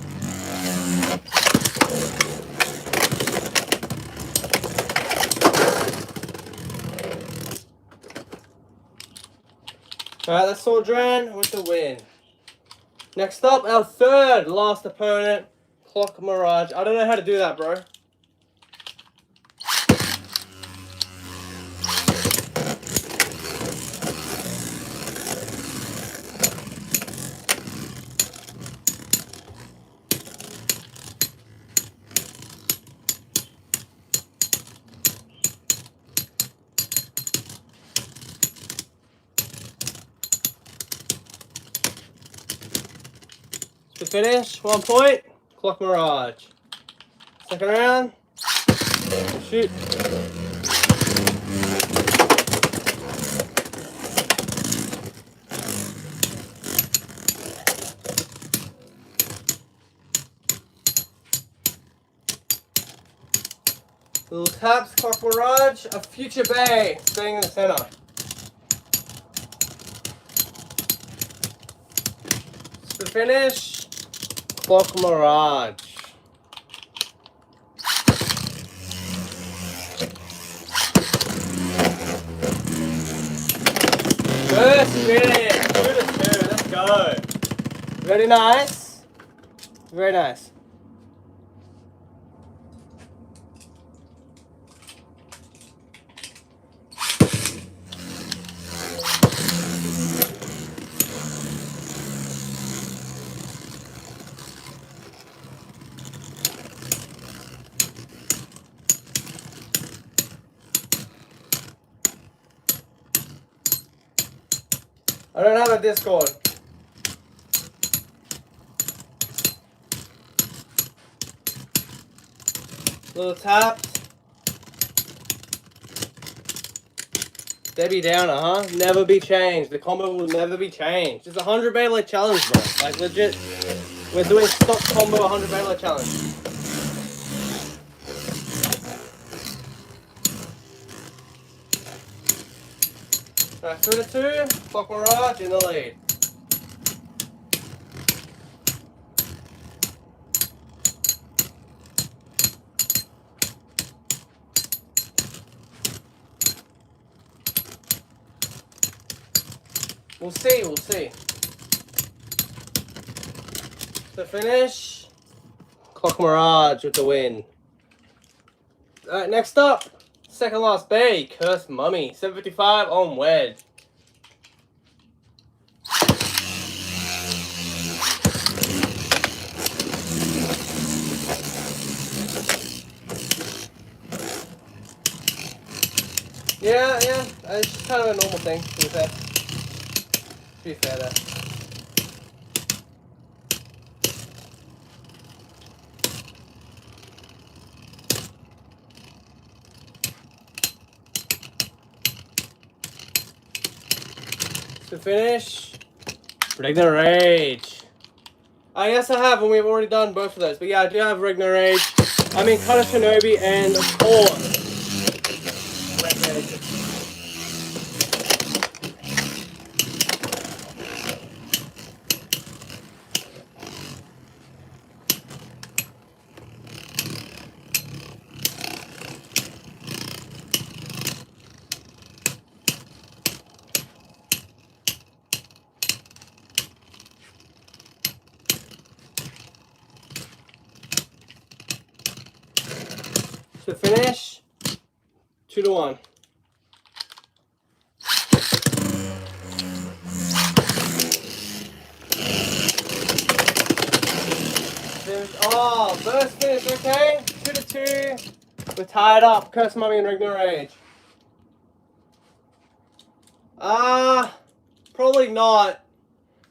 Alright, that's Sword Dran with the win. Next up, our third last opponent, Clock Mirage. I don't know how to do that, bro. To finish, 1 point, Clock Mirage. Second round, shoot. Little taps, Clock Mirage, a future bay, staying in the center. To finish, Clock Mirage. First finish, 2-2, let's go. Very nice. Very nice. I don't have a Discord. Little taps. Debbie Downer, huh? Never be changed. The combo will never be changed. It's a 100 Beyblade challenge, bro. Like, legit. We're doing stock combo 100 Beyblade challenge. Alright, 3-2. Clock Mirage in the lead. We'll see, we'll see. To finish, Clock Mirage with the win. Alright, next up, second last bay, Cursed Mummy, 755 on Wedge. Yeah, it's just kind of a normal thing, to be fair. To be fair there. To finish, Ragna Rage. Yes, I have, and we've already done both of those. But yeah, I do have Ragna Rage. I mean, Kata Shinobi, and of course, Ragna. To finish, 2-1. Oh, first finish, okay? 2-2. We're tied up. Curse Mummy and Ragna Rage. Probably not.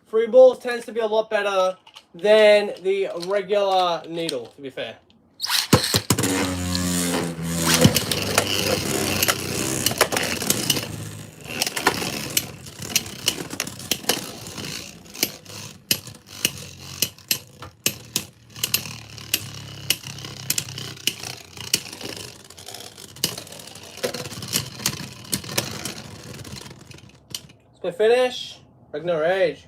Free balls tends to be a lot better than the regular needle, to be fair. Split finish, Ragna Rage.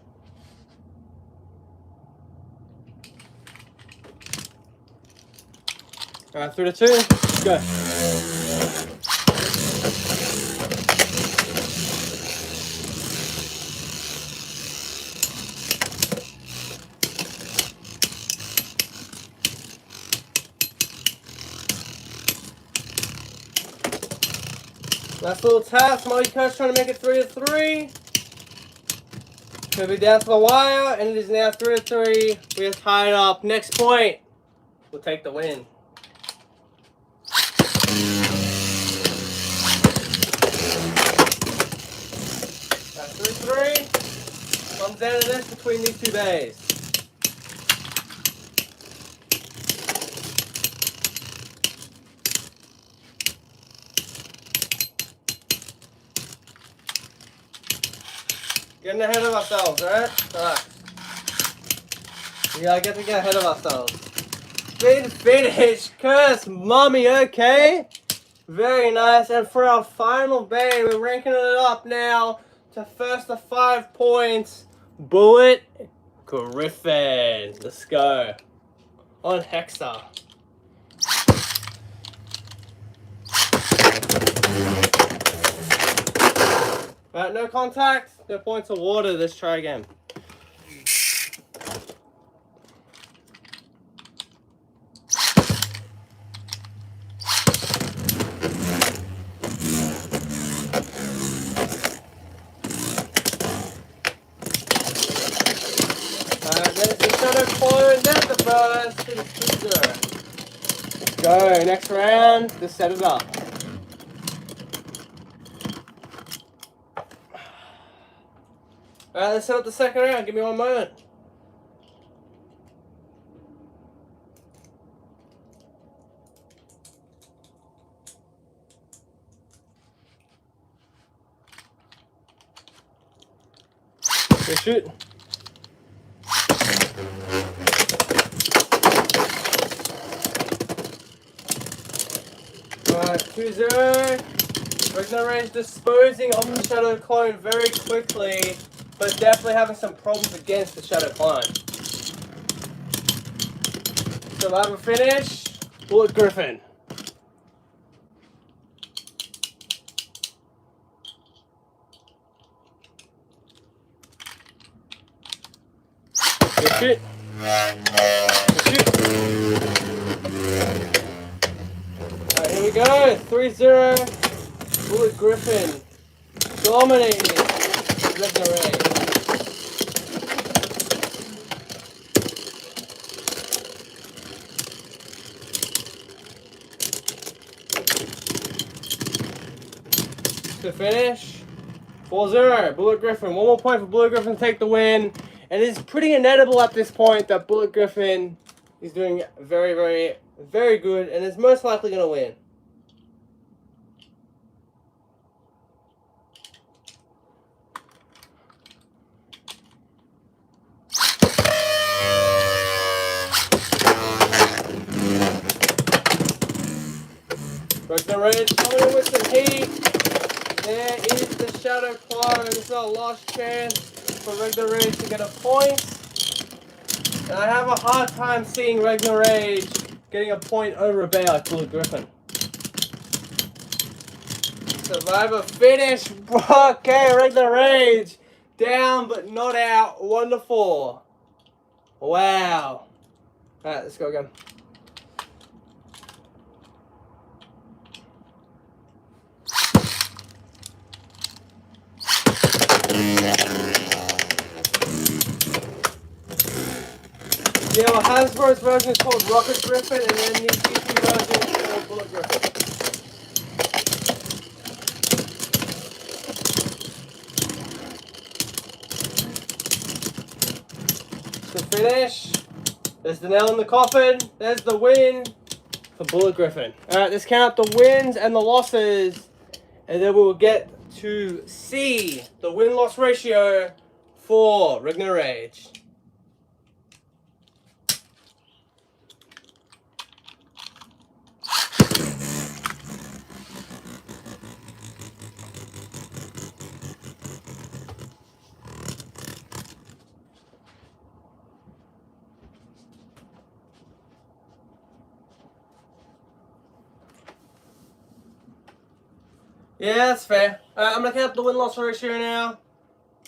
Alright, 3-2, go. Last little tap, Smiley Coach trying to make it 3-3. Gonna be down to the wire, and it is now 3-3. We are tied up. Next point, we'll take the win. That's 3-3. Comes down to this between these two bays. Getting ahead of ourselves, right? Alright. We gotta get ahead of ourselves. Speed finish, Curse Mummy, okay? Very nice. And for our final bay, we're ranking it up now to first to 5 points. Bullet Griffin. Let's go. On Hexa. Alright, no contact, no points awarded. Let's try again. Alright, there's the shadow clone, there's the burst, to the shooter. Go, next round, just set it up. Alright, let's set up the second round. Give me one moment. Go shoot. Alright, 2-0. Ragna Rage disposing of the shadow clone very quickly, but definitely having some problems against the shadow clone. Survivor finish, Bullet Griffin. Good shit. Good shit. Alright, here we go. 3-0. Bullet Griffin dominating Ragna Rage. To finish, 4-0, Bullet Griffin. One more point for Bullet Griffin to take the win. And it's pretty inedible at this point that Bullet Griffin is doing very, very, very good and is most likely going to win. Ragna Rage coming in with some heat. There is the Shadow Clone. This is our last chance for Ragna Rage to get a point. And I have a hard time seeing Ragna Rage getting a point over a bear like Bullet Griffin. Survivor finish. Okay, Ragna Rage. Down but not out. Wonderful. Wow. Alright, let's go again. Yeah, well, Hasbro's version is called Rocket Griffin, and then the DC version is called Bullet Griffin. To finish, there's the nail in the coffin, there's the win for Bullet Griffin. Alright, let's count the wins and the losses, and then we will get to see the win-loss ratio for Ragna Rage. Yeah, that's fair. I'm going to count the win-loss ratio now.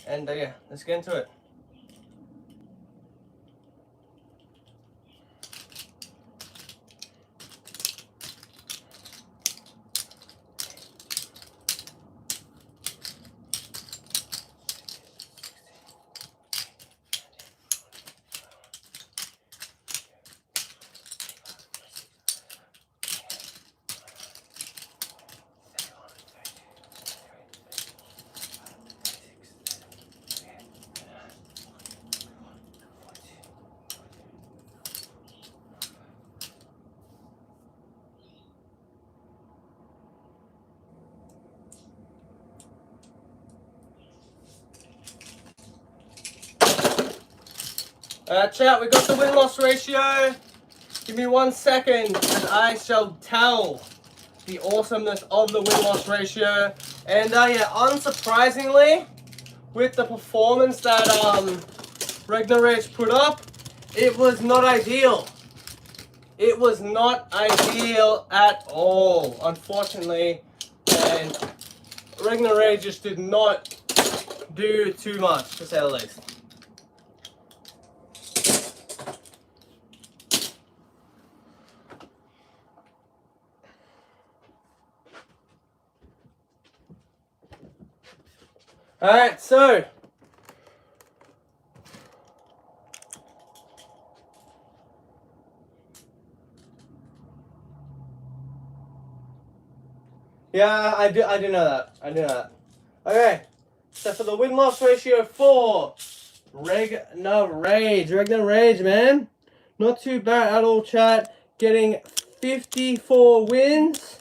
And yeah, let's get into it. Chat, we got the win-loss ratio. Give me 1 second and I shall tell the awesomeness of the win-loss ratio. And yeah, unsurprisingly, with the performance that Ragna Rage put up, it was not ideal. It was not ideal at all, unfortunately. And Ragna Rage just did not do too much, to say the least. Alright, so yeah, I do know that. I do know that. Okay, so for the win-loss ratio for Ragna Rage, man, not too bad at all, chat. Getting 54 wins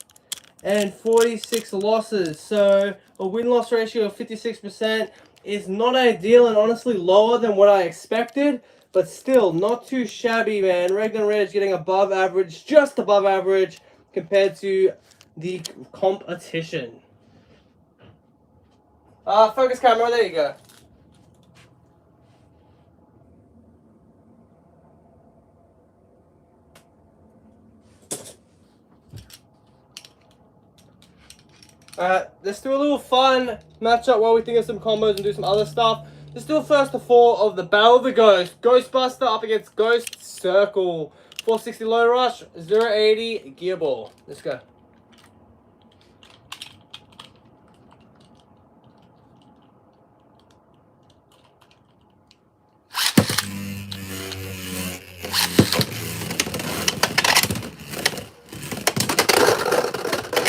and 46 losses. So a win-loss ratio of 56% is not ideal and honestly lower than what I expected, but still not too shabby, man. Ragna Rage getting above average, just above average compared to the competition. Focus camera, there you go. Let's do a little fun matchup while we think of some combos and do some other stuff. Let's do a first to four of the Battle of the Ghost. Ghostbuster up against Ghost Circle. 460 low rush, 080 gear ball. Let's go.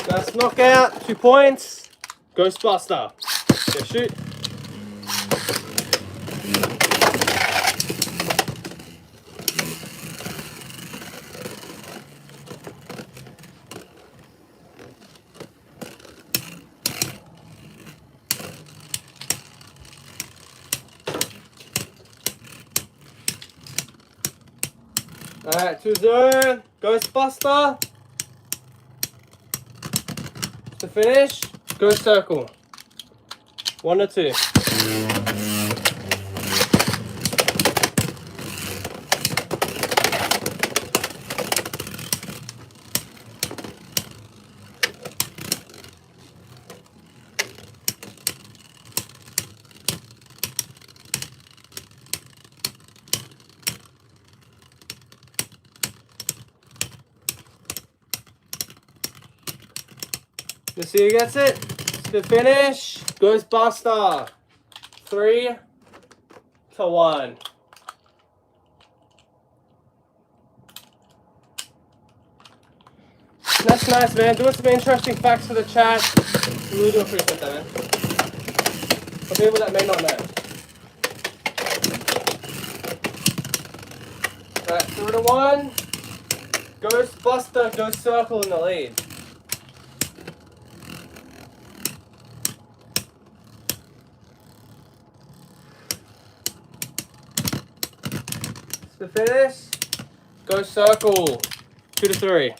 That's knockout, 2 points. Ghostbuster. Go shoot. Alright, 2-0. Ghostbuster. To finish, go circle. 1 or 2. Let's see who gets it. To finish, Ghostbuster. 3 to 1. That's nice, man. Doing some interesting facts for the chat. Really do appreciate that, man. For people that may not know. Alright, 3 to 1. Ghostbuster goes circle in the lead. To finish, go circle. 2 to 3.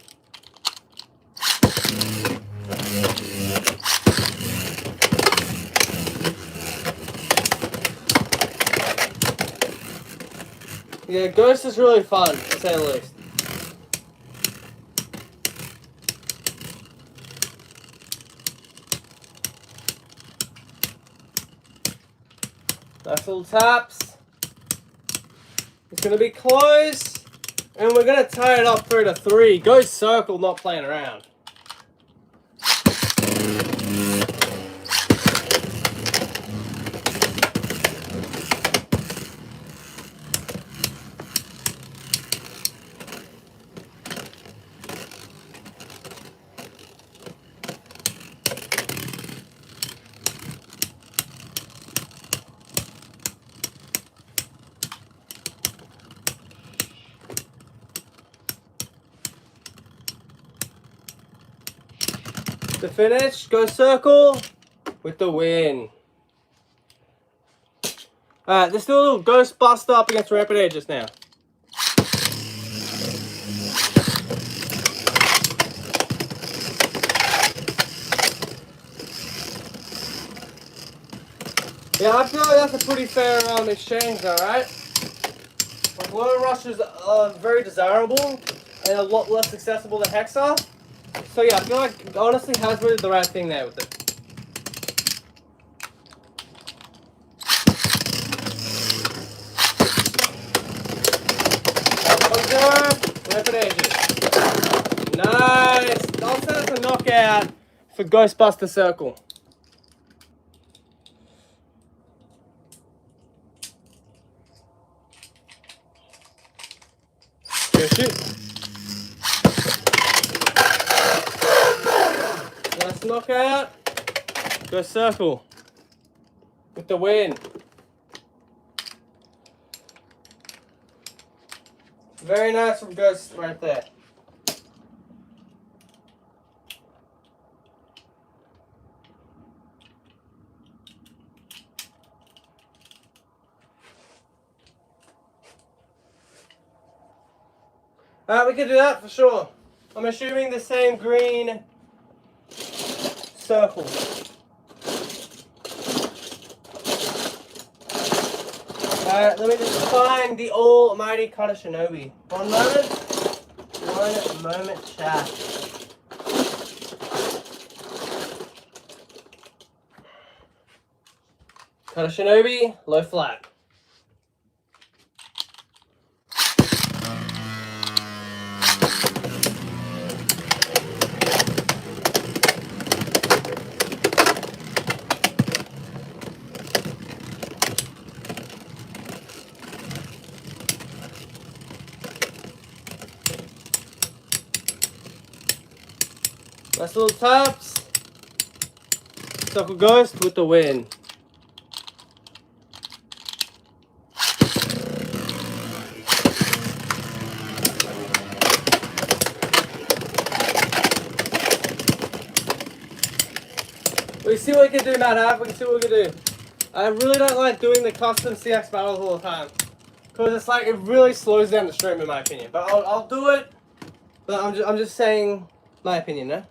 Yeah, Ghost is really fun, to say the least. Nice little taps. It's going to be close, and we're going to tie it up 3 to 3. Go circle, not playing around. To finish, go circle with the win. Alright, let's do a little Ghostbuster up against Rapid Air just now. Yeah, I feel like that's a pretty fair exchange though, right? Like, Lone Rush is very desirable and a lot less accessible than Hexa. So yeah, I feel like honestly Hasbro did the right thing there with it. Nice! I'll say that's a knockout for Ghostbuster Circle. Go shoot. Nice knockout. Go circle. With the win. Very nice from Ghost right there. Alright, we can do that for sure. I'm assuming the same green circle. Alright, let me just find the almighty Kata Shinobi. 1 moment. 1 moment, chat. Kata Shinobi, low flat. Nice little taps. Circle Ghost with the win. We see what we can do, Matt. We can see what we can do. I really don't like doing the custom CX battles all the time, because it's like it really slows down the stream in my opinion. But I'll do it. But I'm just saying my opinion, no?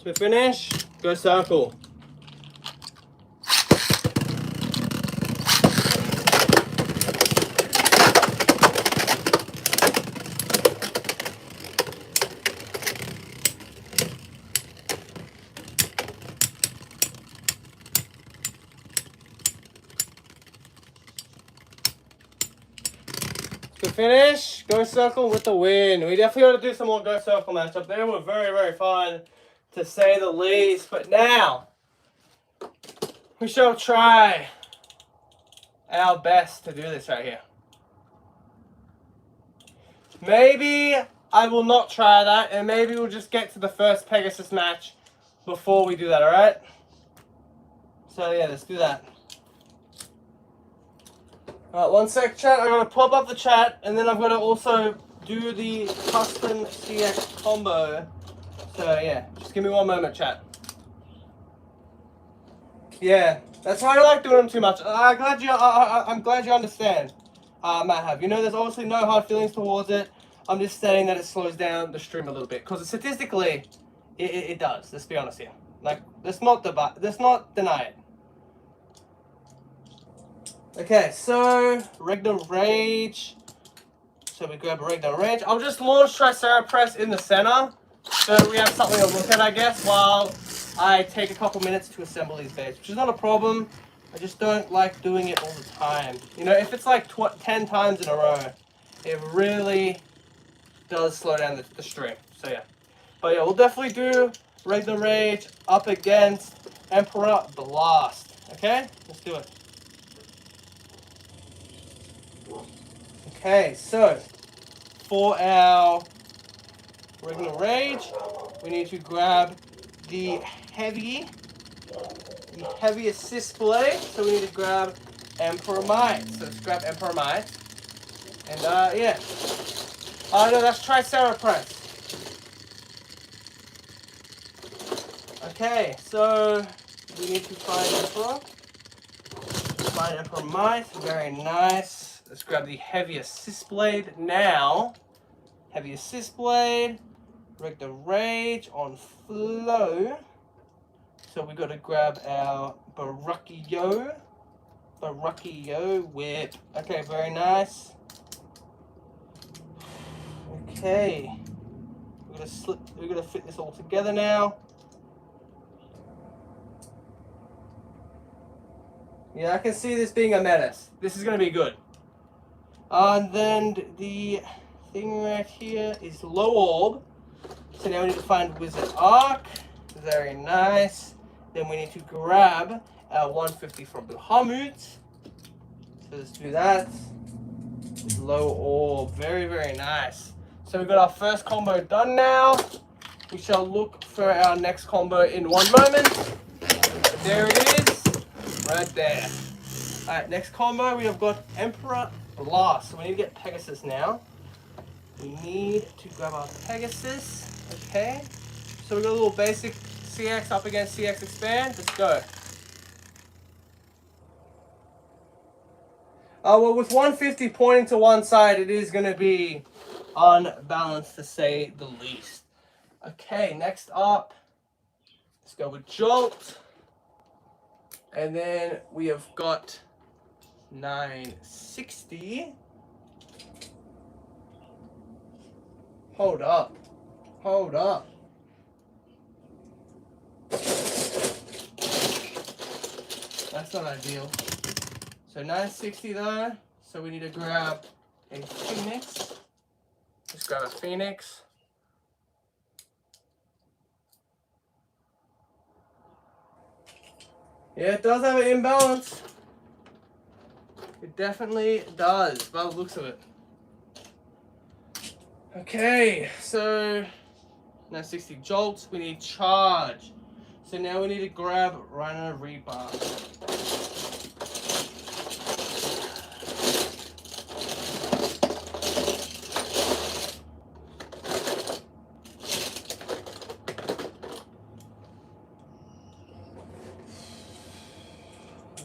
So we finish, go circle. To finish, go circle with the win. We definitely got to do some more go circle matchup. They were very, very fun, to say the least. But now, we shall try our best to do this right here. Maybe I will not try that, and maybe we'll just get to the first Pegasus match before we do that, alright? So yeah, let's do that. Alright, one sec, chat. I'm going to pop up the chat, and then I'm going to also do the custom CX combo. So yeah, just give me one moment, chat. Yeah, that's why I like doing them too much. I'm glad you understand, Matt. You know, there's obviously no hard feelings towards it. I'm just saying that it slows down the stream a little bit, because statistically, it does. Let's be honest here. Like, let's not deny it. Okay, so Ragna Rage. So we grab a Ragna Rage. I'll just launch Tricera Press in the center, so we have something to look at, I guess, while I take a couple minutes to assemble these baits, which is not a problem. I just don't like doing it all the time. You know, if it's like 10 times in a row, it really does slow down the stream. So yeah. But yeah, we'll definitely do Ragna Rage up against Emperor Blast. Okay? Let's do it. Okay, so for our Ragna Rage, we need to grab the heavy assist blade. So we need to grab Emperor Might. So let's grab Emperor Might. And yeah. Oh no, that's Tricera Press. Okay, so we need to find Emperor. Find Emperor Might. Very nice. Let's grab the heavy assist blade now. Heavy assist blade. Ragna Rage on flow. So we got to grab our Barukio whip. Okay, very nice. Okay, we're gonna fit this all together now. Yeah, I can see this being a menace. This is gonna be good. And then the thing right here is low orb. So now we need to find Wizard Arc. Very nice. Then we need to grab our 150 from Bahamut. So let's do that. Low orb. Very, very nice. So we've got our first combo done now. We shall look for our next combo in one moment. There it is. Right there. Alright, next combo we have got Emperor Blast. So we need to get Pegasus now. We need to grab our Pegasus. Okay. So we got a little basic CX up against CX Expand. Let's go. Well, with 150 pointing to one side, it is going to be unbalanced to say the least. Okay, next up, let's go with Jolt. And then we have got 960. Hold up. Hold up. That's not ideal. So 960 though. So we need to grab a Phoenix. Let's grab a Phoenix. Yeah, it does have an imbalance. It definitely does, by the looks of it. Okay, so 960 Jolts. We need Charge. So now we need to grab Rhino Reaper.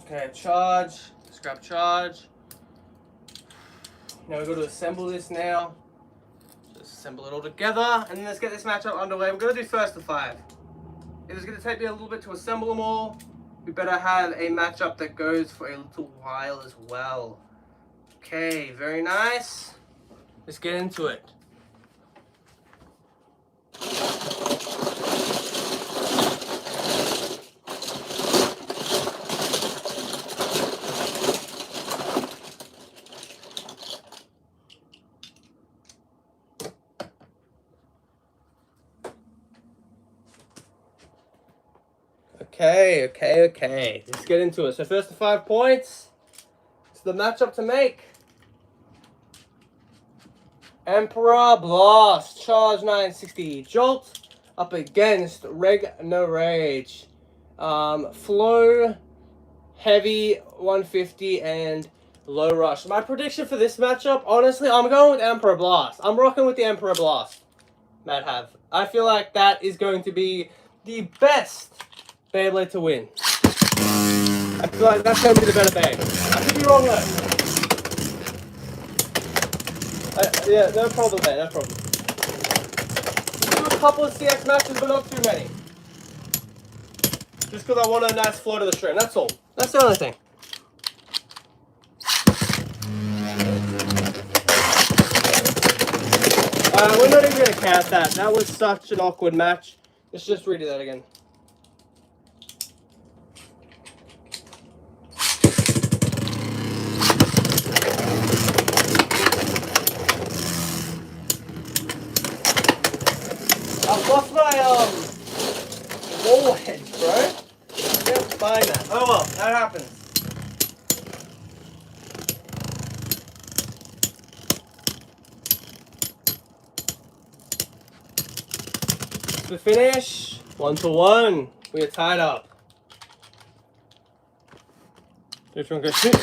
Okay, Charge. Let's grab Charge. Now we got to assemble this now. Just assemble it all together, and then let's get this matchup underway. We're going to do first to 5. It is going to take me a little bit to assemble them all. We better have a matchup that goes for a little while as well. Okay, very nice. Let's get into it. Okay. Let's get into it. So first to 5 points. It's the matchup to make. Emperor Blast, Charge 960 Jolt up against Ragna Rage. Flow, Heavy 150 and Low Rush. My prediction for this matchup, honestly, I'm going with Emperor Blast. I'm rocking with the Emperor Blast. Matt have. I feel like that is going to be the best Beyblade to win. I feel like that's going to be the better Beyblade. I could be wrong though. Yeah, no problem there, no problem. Do a couple of CX matches, but not too many. Just because I want a nice flow to the stream, that's all. That's the only thing. We're not even going to count that. That was such an awkward match. Let's just redo that again. I've lost my ball head, bro. Can't find that. Oh well, that happens. To finish, 1-1. We are tied up. Which one goes shoot?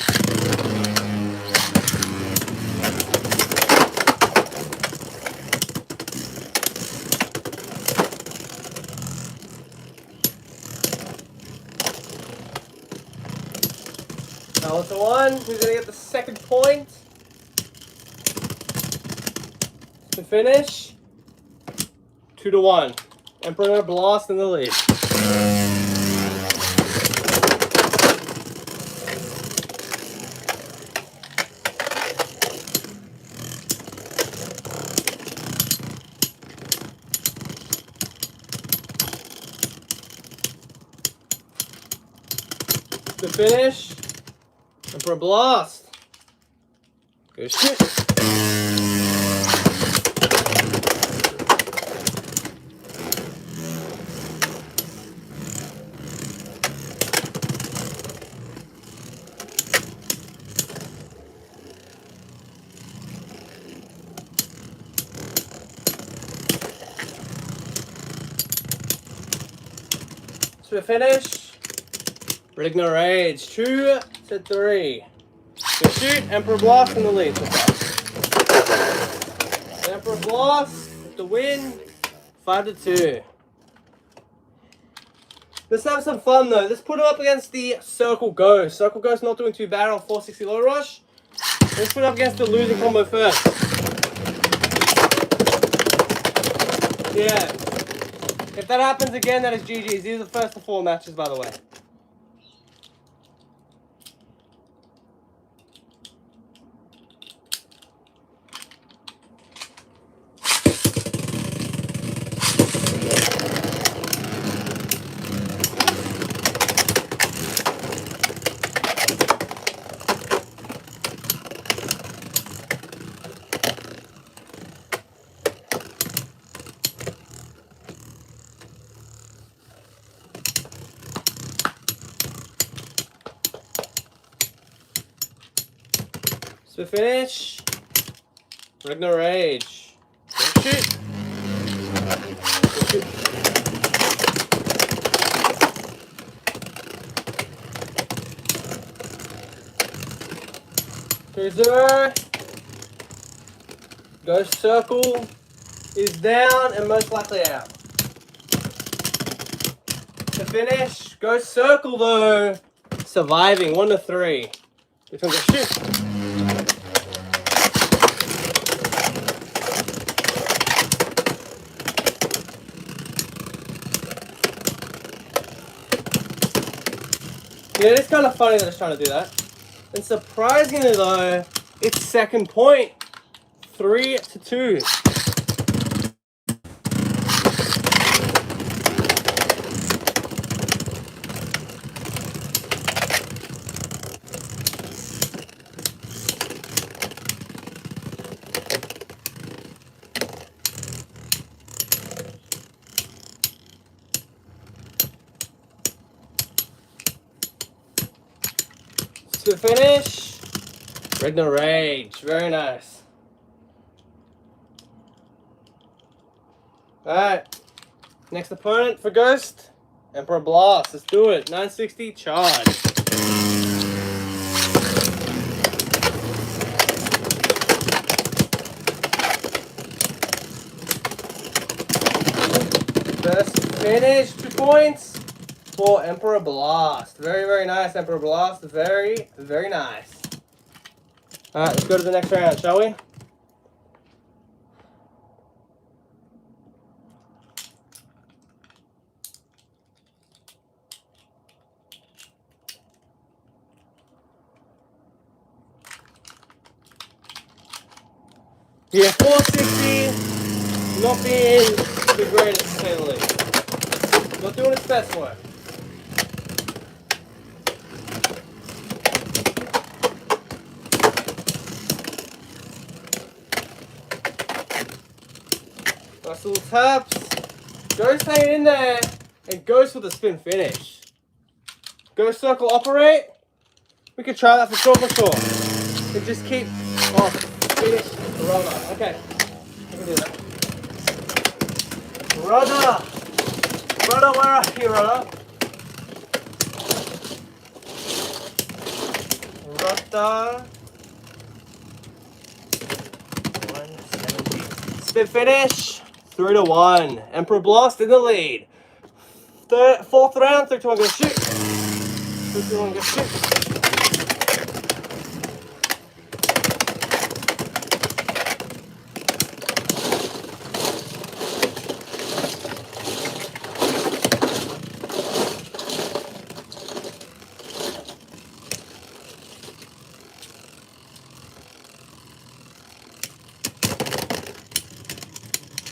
Now 1-1. Who's gonna get the second point? To finish, 2-1. Emperor Blast in the lead. To finish, Emperor Blast. Good shit. To finish, Ragna Rage 2-3. Good shoot, Emperor Blast in the lead so far. Emperor Blast with the win, 5-2. Let's have some fun though. Let's put him up against the Circle Ghost. Circle Ghost not doing too bad on 460 low rush. Let's put it up against the losing combo first. Yeah. If that happens again, that is GG's. These are the first of 4 matches, by the way. So finish, Ragna Rage. Good shoot. Good shoot. Cruiser. Ghost Circle is down and most likely out. To finish, Ghost Circle though, surviving 1-3. Which one's a shoot? Yeah, it's kind of funny that it's trying to do that. And surprisingly though, it's second point. 3-2. To finish, Ragna Rage, very nice. Alright, next opponent for Ghost, Emperor Blast, let's do it, 960 charge. First finish, 2 points for Emperor Blast. Very, very nice, Emperor Blast, very, very nice. Alright, let's go to the next round, shall we? Yeah, 460, not being the greatest to say the least. Not doing its best work. Nice little taps. Ghost hanging in there, and Ghost with a spin finish. Ghost circle operate. We could try that for sure, And just keep finish Ragna. Okay, we can do that. Ragna, where are you, Ragna? Ragna. 170. Spin finish. 3-1. Emperor Blast in the lead. Fourth round. 3-2-1. Gonna shoot. 3-2-1. Gonna shoot.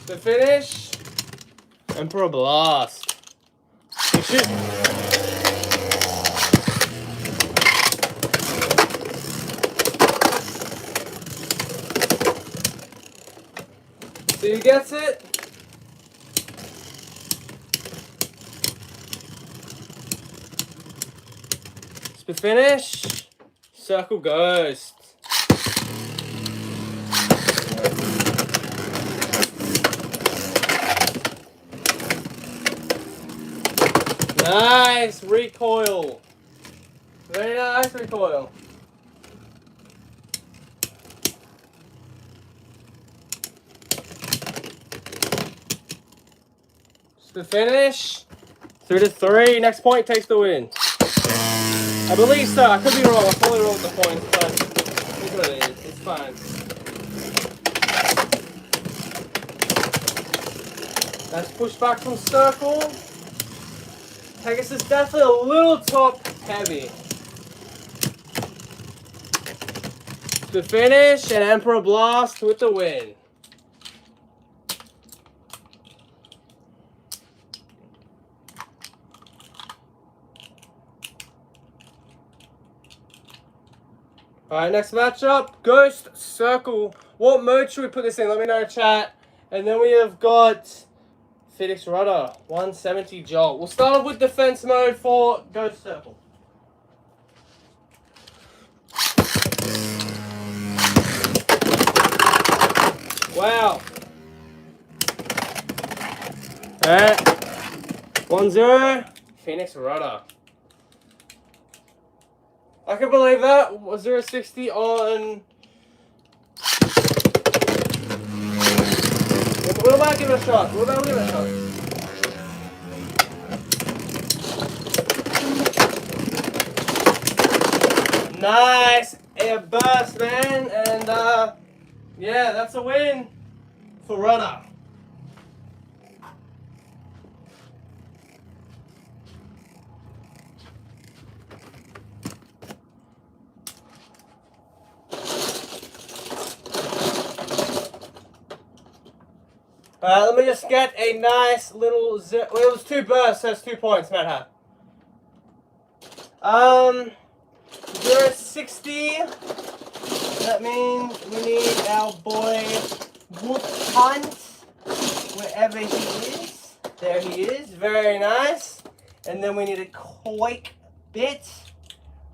The finish, Emperor Blast. Shoot. So he gets it. Spin finish, Circle Ghost. Nice recoil. Very nice recoil. The finish. 3-3. Next point takes the win. I believe so. I could be wrong. I'm probably wrong with the points, but it's what it is. It's fine. Nice push back from circle. Pegasus is definitely a little top heavy. The finish and Emperor Blast with the win. Alright, next matchup, Ghost Circle. What mode should we put this in? Let me know in chat. And then we have got Phoenix Rudder, 170 Jolt. We'll start off with defense mode for Ghost Circle. Wow. Alright. 1-0. Phoenix Rudder. I can believe that. 0-60 on. What about giving it a shot? What about giving it a shot? Nice air burst, man. And yeah, that's a win for Rudder. Let me just get a nice little zip. Well, it was 2 bursts, so that's 2 points, Matt had. 0-60. That means we need our boy Wood Hunt, wherever he is. There he is, very nice. And then we need a Quake Bit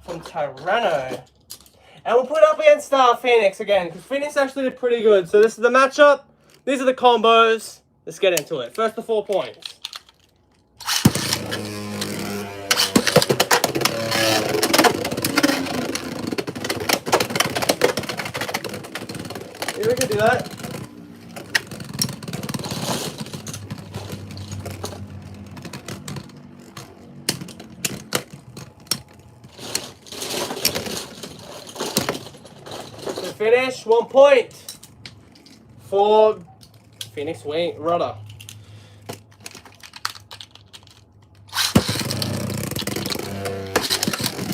from Tyranno. And we'll put it up against Phoenix again, because Phoenix actually did pretty good. So this is the matchup. These are the combos. Let's get into it. First, the 4 points. Yeah, we can do that. To finish, 1 point for Phoenix Rudder.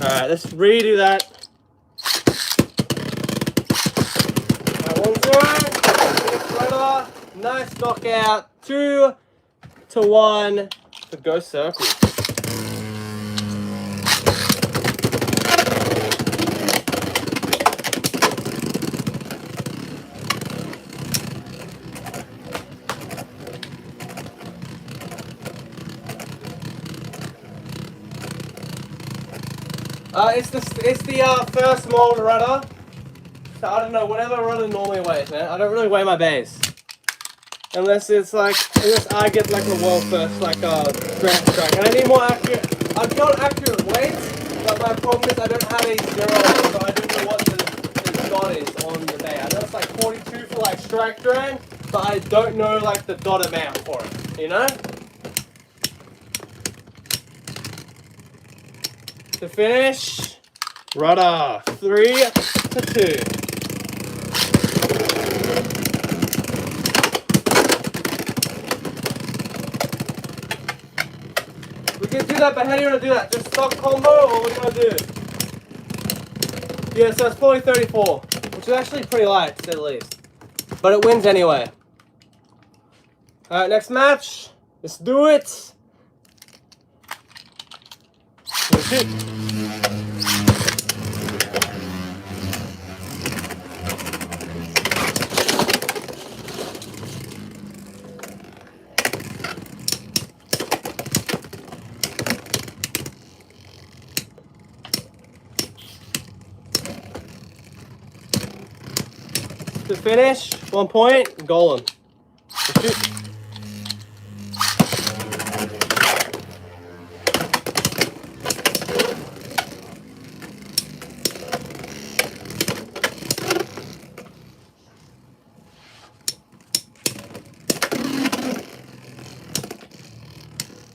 Alright, let's redo that. Nice knockout, 2-1 for Ghost Circle. It's the first mold rudder. So I don't know, whatever rudder normally weighs, man. I don't really weigh my base. Unless I get like a world first, like grand strike. And I need more accurate. I've got accurate weights, but my problem is I don't have a 0, so I don't know what the dot is on the bay. I know it's like 42 for like strike drag, but I don't know like the dot amount for it, you know? To finish, rudder, 3-2. We can do that, but how do you want to do that? Just stock combo, or what do you want to do? Yeah, so it's 40-34, which is actually pretty light, to say the least. But it wins anyway. Alright, next match. Let's do it. Let's shoot. To finish, 1 point, Golem. Shoot.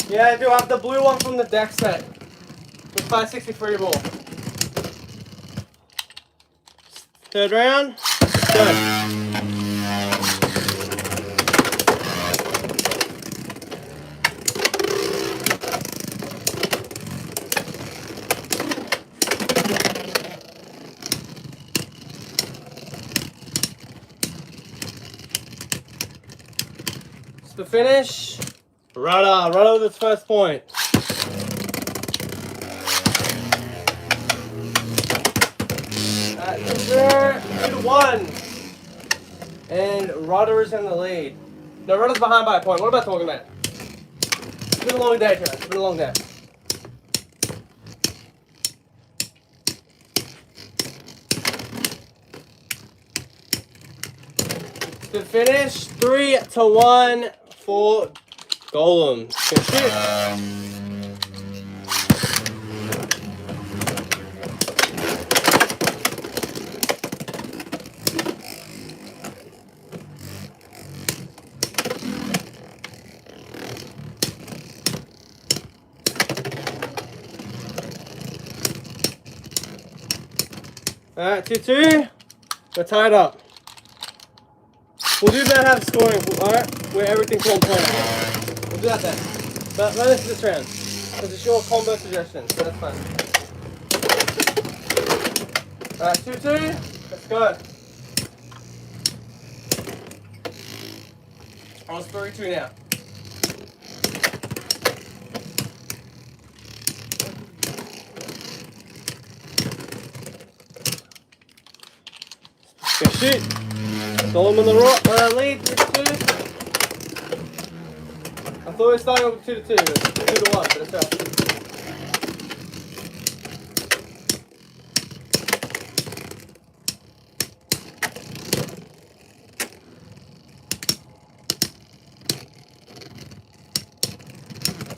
Yeah, I do have the blue one from the deck set. With 563 ball. Third round. Good. It's the finish. Rudder with its first point. That's 2-1. And Rudder is in the lead. No, Rudder's behind by a point. What am I talking about? It's been a long day, Trent. It's been a long day. To finish, 3-1 for Golem. Good shit. Alright, 2-2. We're tied up. We'll do that half scoring, alright? Where everything's on point. We'll do that then. But run this this round. Because it's your combo suggestion, so that's fine. Alright, 2-2. Let's go. On 3-2 now. Good shoot. Solomon the lead, 3-2. I thought we were starting with 2-2, 2-1, but it's out.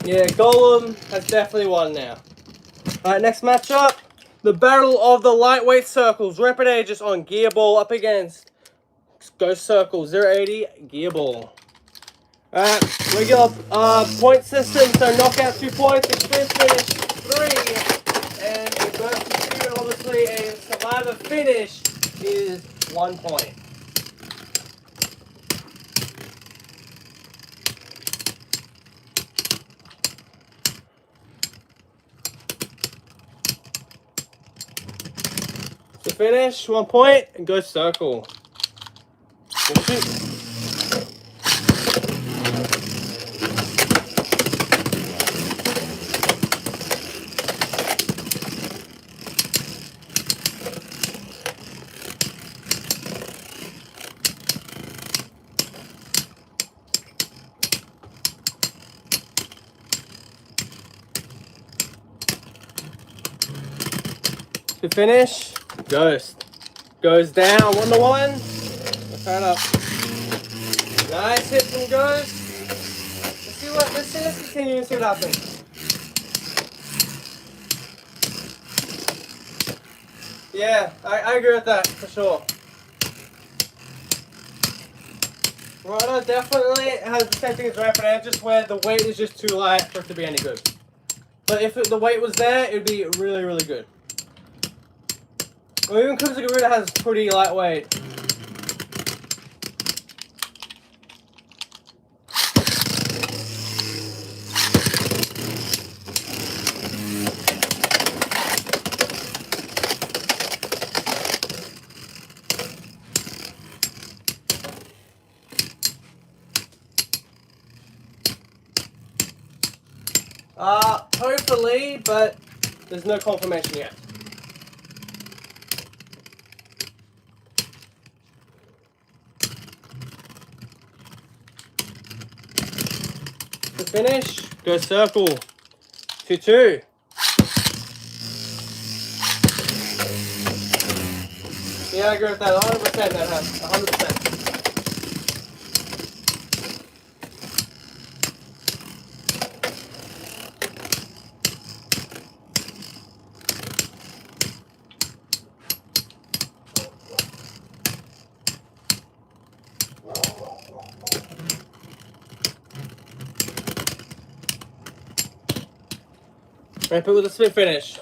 Yeah, Golem has definitely won now. Alright, next matchup. The Battle of the Lightweight Circles. Rapid Aegis on Gearball up against Ghost Circle 080 Gearball. Alright, regular point system, so knockout 2 points, extreme finish 3, and the burst is 2, and obviously a survivor finish is 1 point. To finish, 1 point, and Ghost Circle. Good shoot. To finish, Ghost goes down 1-1. Let's turn up. Nice hit from Ghost. Let's continue and see what happens. Yeah, I agree with that for sure. Ragna definitely has the same thing as Rapid Aegis, where the weight is just too light for it to be any good. But if the weight was there, it would be really, really good. Or even Kuzugaruda has pretty lightweight. Hopefully, but there's no confirmation yet. To finish, go circle. 2-2. Yeah, I agree with that. 100% that has. 100%. Ramp it with a spin finish.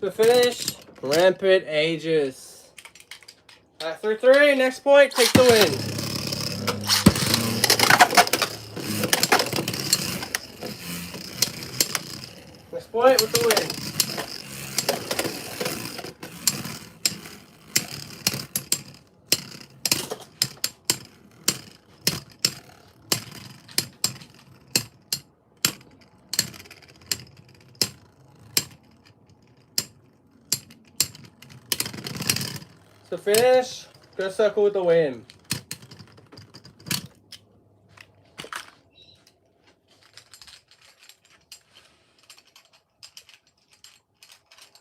To finish, Rampant Aegis. Alright, 3-3, next point, take the win. Next point with the win. To finish, go circle with the win.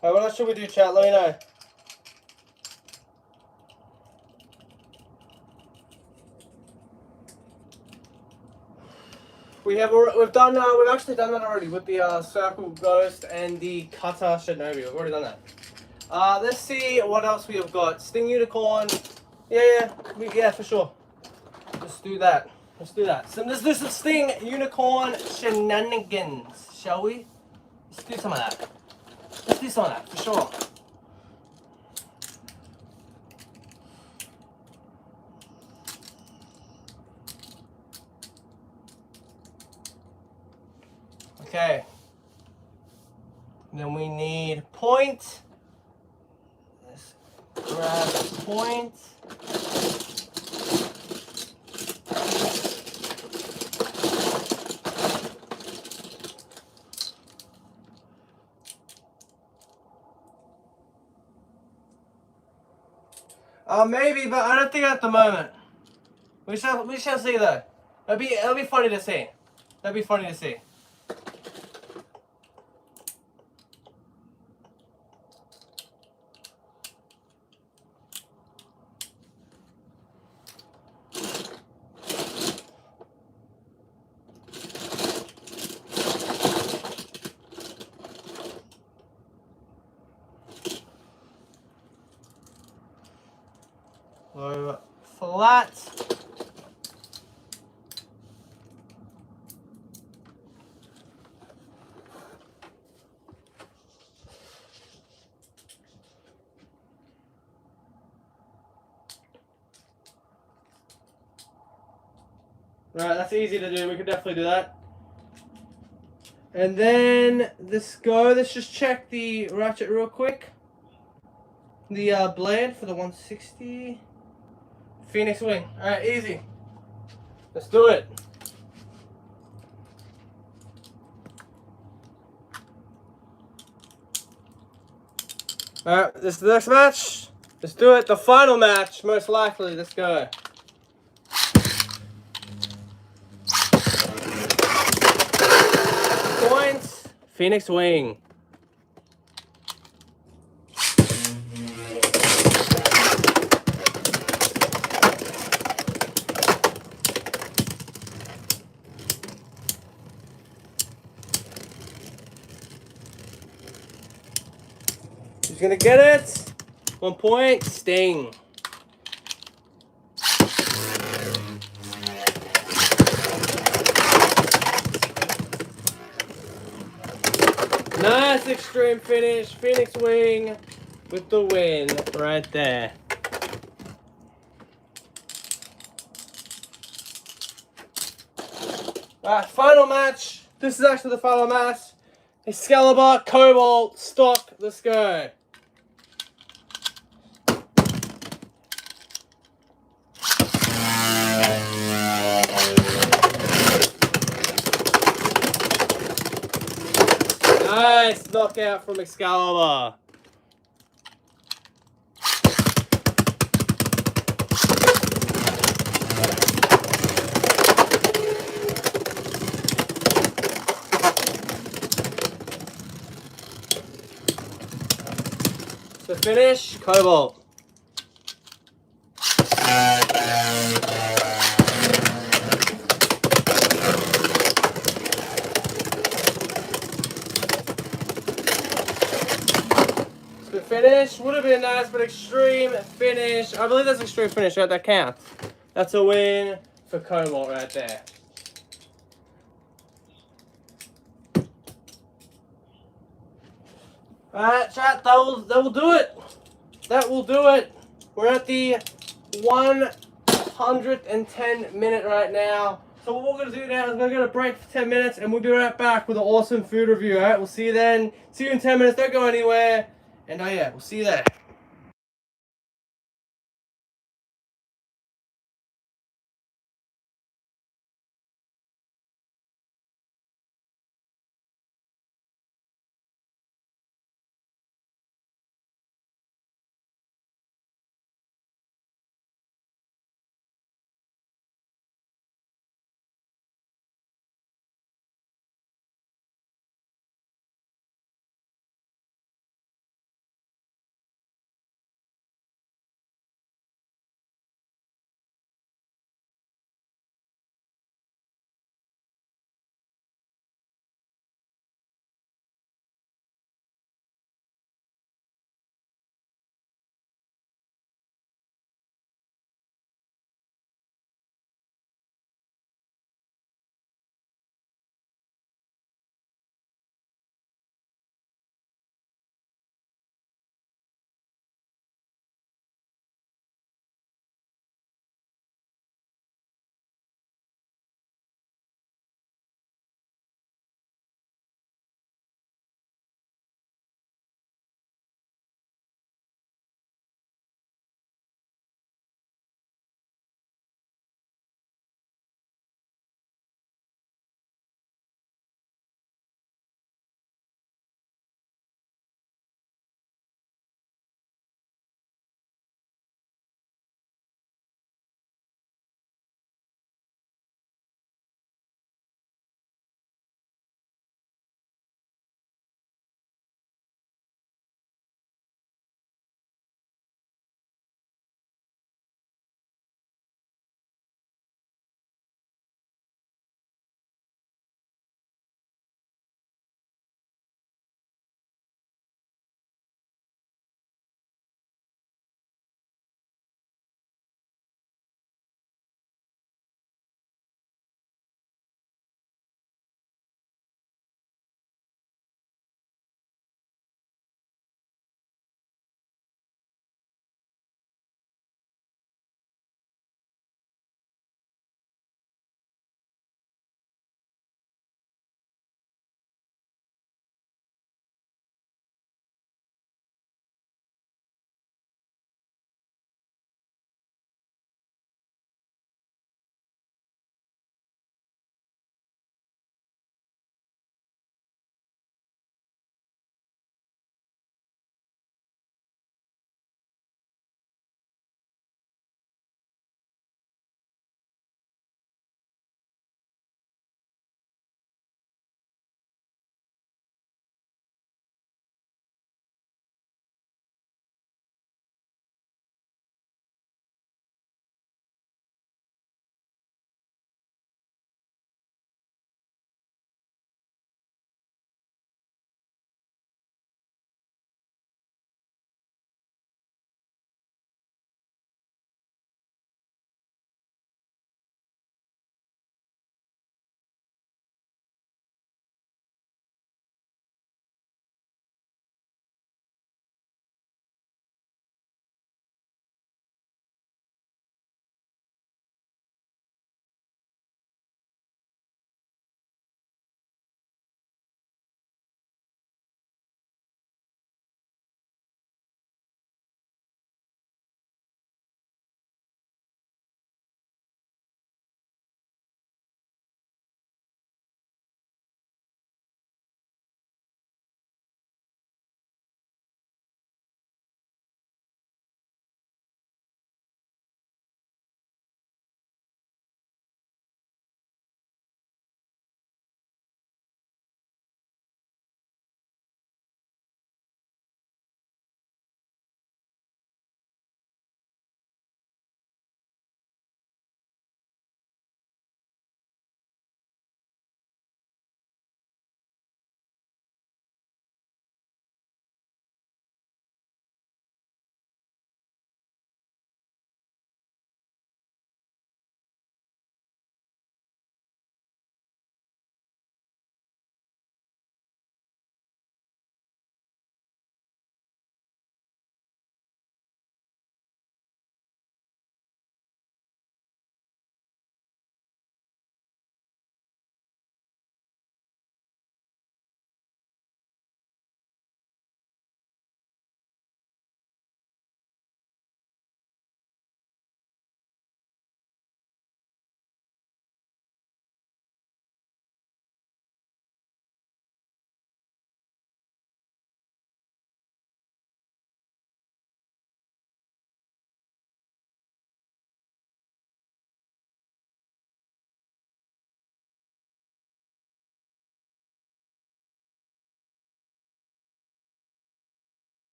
Alright, what else should we do, chat? Let me know. We've actually done that already with the Circle Ghost and the Kata Shinobi. We've already done that. Let's see what else we have got. Sting Unicorn. Yeah, for sure. Let's do that. Let's do that. So let's do some Sting Unicorn shenanigans, shall we? Let's do some of that. Let's do some of that, for sure. Okay. Then we need point. Let's grab point. Maybe, but I don't think at the moment. We shall see though. It'll be funny to see. That'd be funny to see. Low flat. Right, that's easy to do. We could definitely do that. And then let's just check the ratchet real quick. The blade for the 160. Phoenix wing. Alright, easy. Let's do it. Alright, this is the next match. Let's do it. The final match, most likely. Let's go. Points. Phoenix wing. He's gonna get it. 1 point. Sting. Nice extreme finish. Phoenix wing with the win right there. Alright, final match. This is actually the final match. Excalibur, Cobalt, stock. Let's go. Nice knockout from Excalibur. To finish, Cobalt. The finish would have been nice, but extreme finish. I believe that's extreme finish, right? That counts. That's a win for Cobalt right there. Alright, chat, that will do it. That will do it. We're at the 110 minute right now. So what we're going to do now is we're going to break for 10 minutes and we'll be right back with an awesome food review. Alright, we'll see you then. See you in 10 minutes. Don't go anywhere. And yeah, we'll see you there.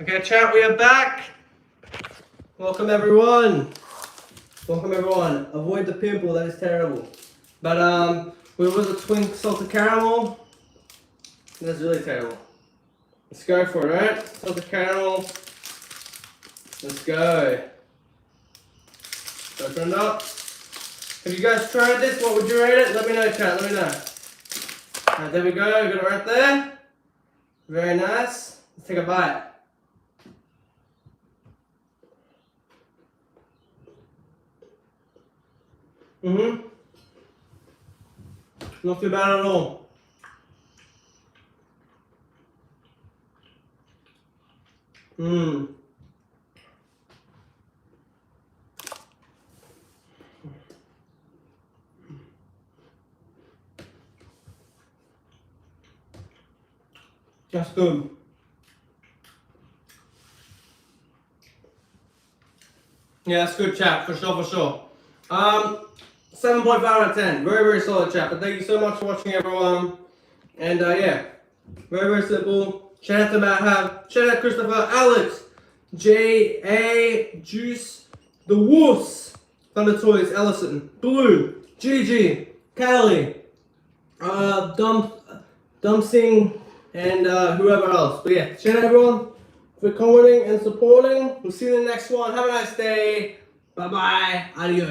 Okay, chat, we are back. Welcome everyone. Welcome everyone. Avoid the pimple, that is terrible. But we was a twink salted caramel. That's really terrible. Let's go for it, right? Salted caramel. Let's go. Open it up. Have you guys tried this? What would you rate it? Let me know, chat. Let me know. Alright, there we go. Got it right there. Very nice. Let's take a bite. Not too bad at all. That's good. Yeah, that's good, chat, for sure, for sure. 7.5 out of 10. Very, very solid, chat. But thank you so much for watching, everyone. And yeah, very, very simple. Shout out to Matt Hab. Shout out Christopher, Alex, J.A. Juice, The Woos, Thunder Toys, Ellison, Blue, Gigi, Callie, Dumpsing, and whoever else. But yeah, shout out everyone for commenting and supporting. We'll see you in the next one. Have a nice day. Bye bye. Adios.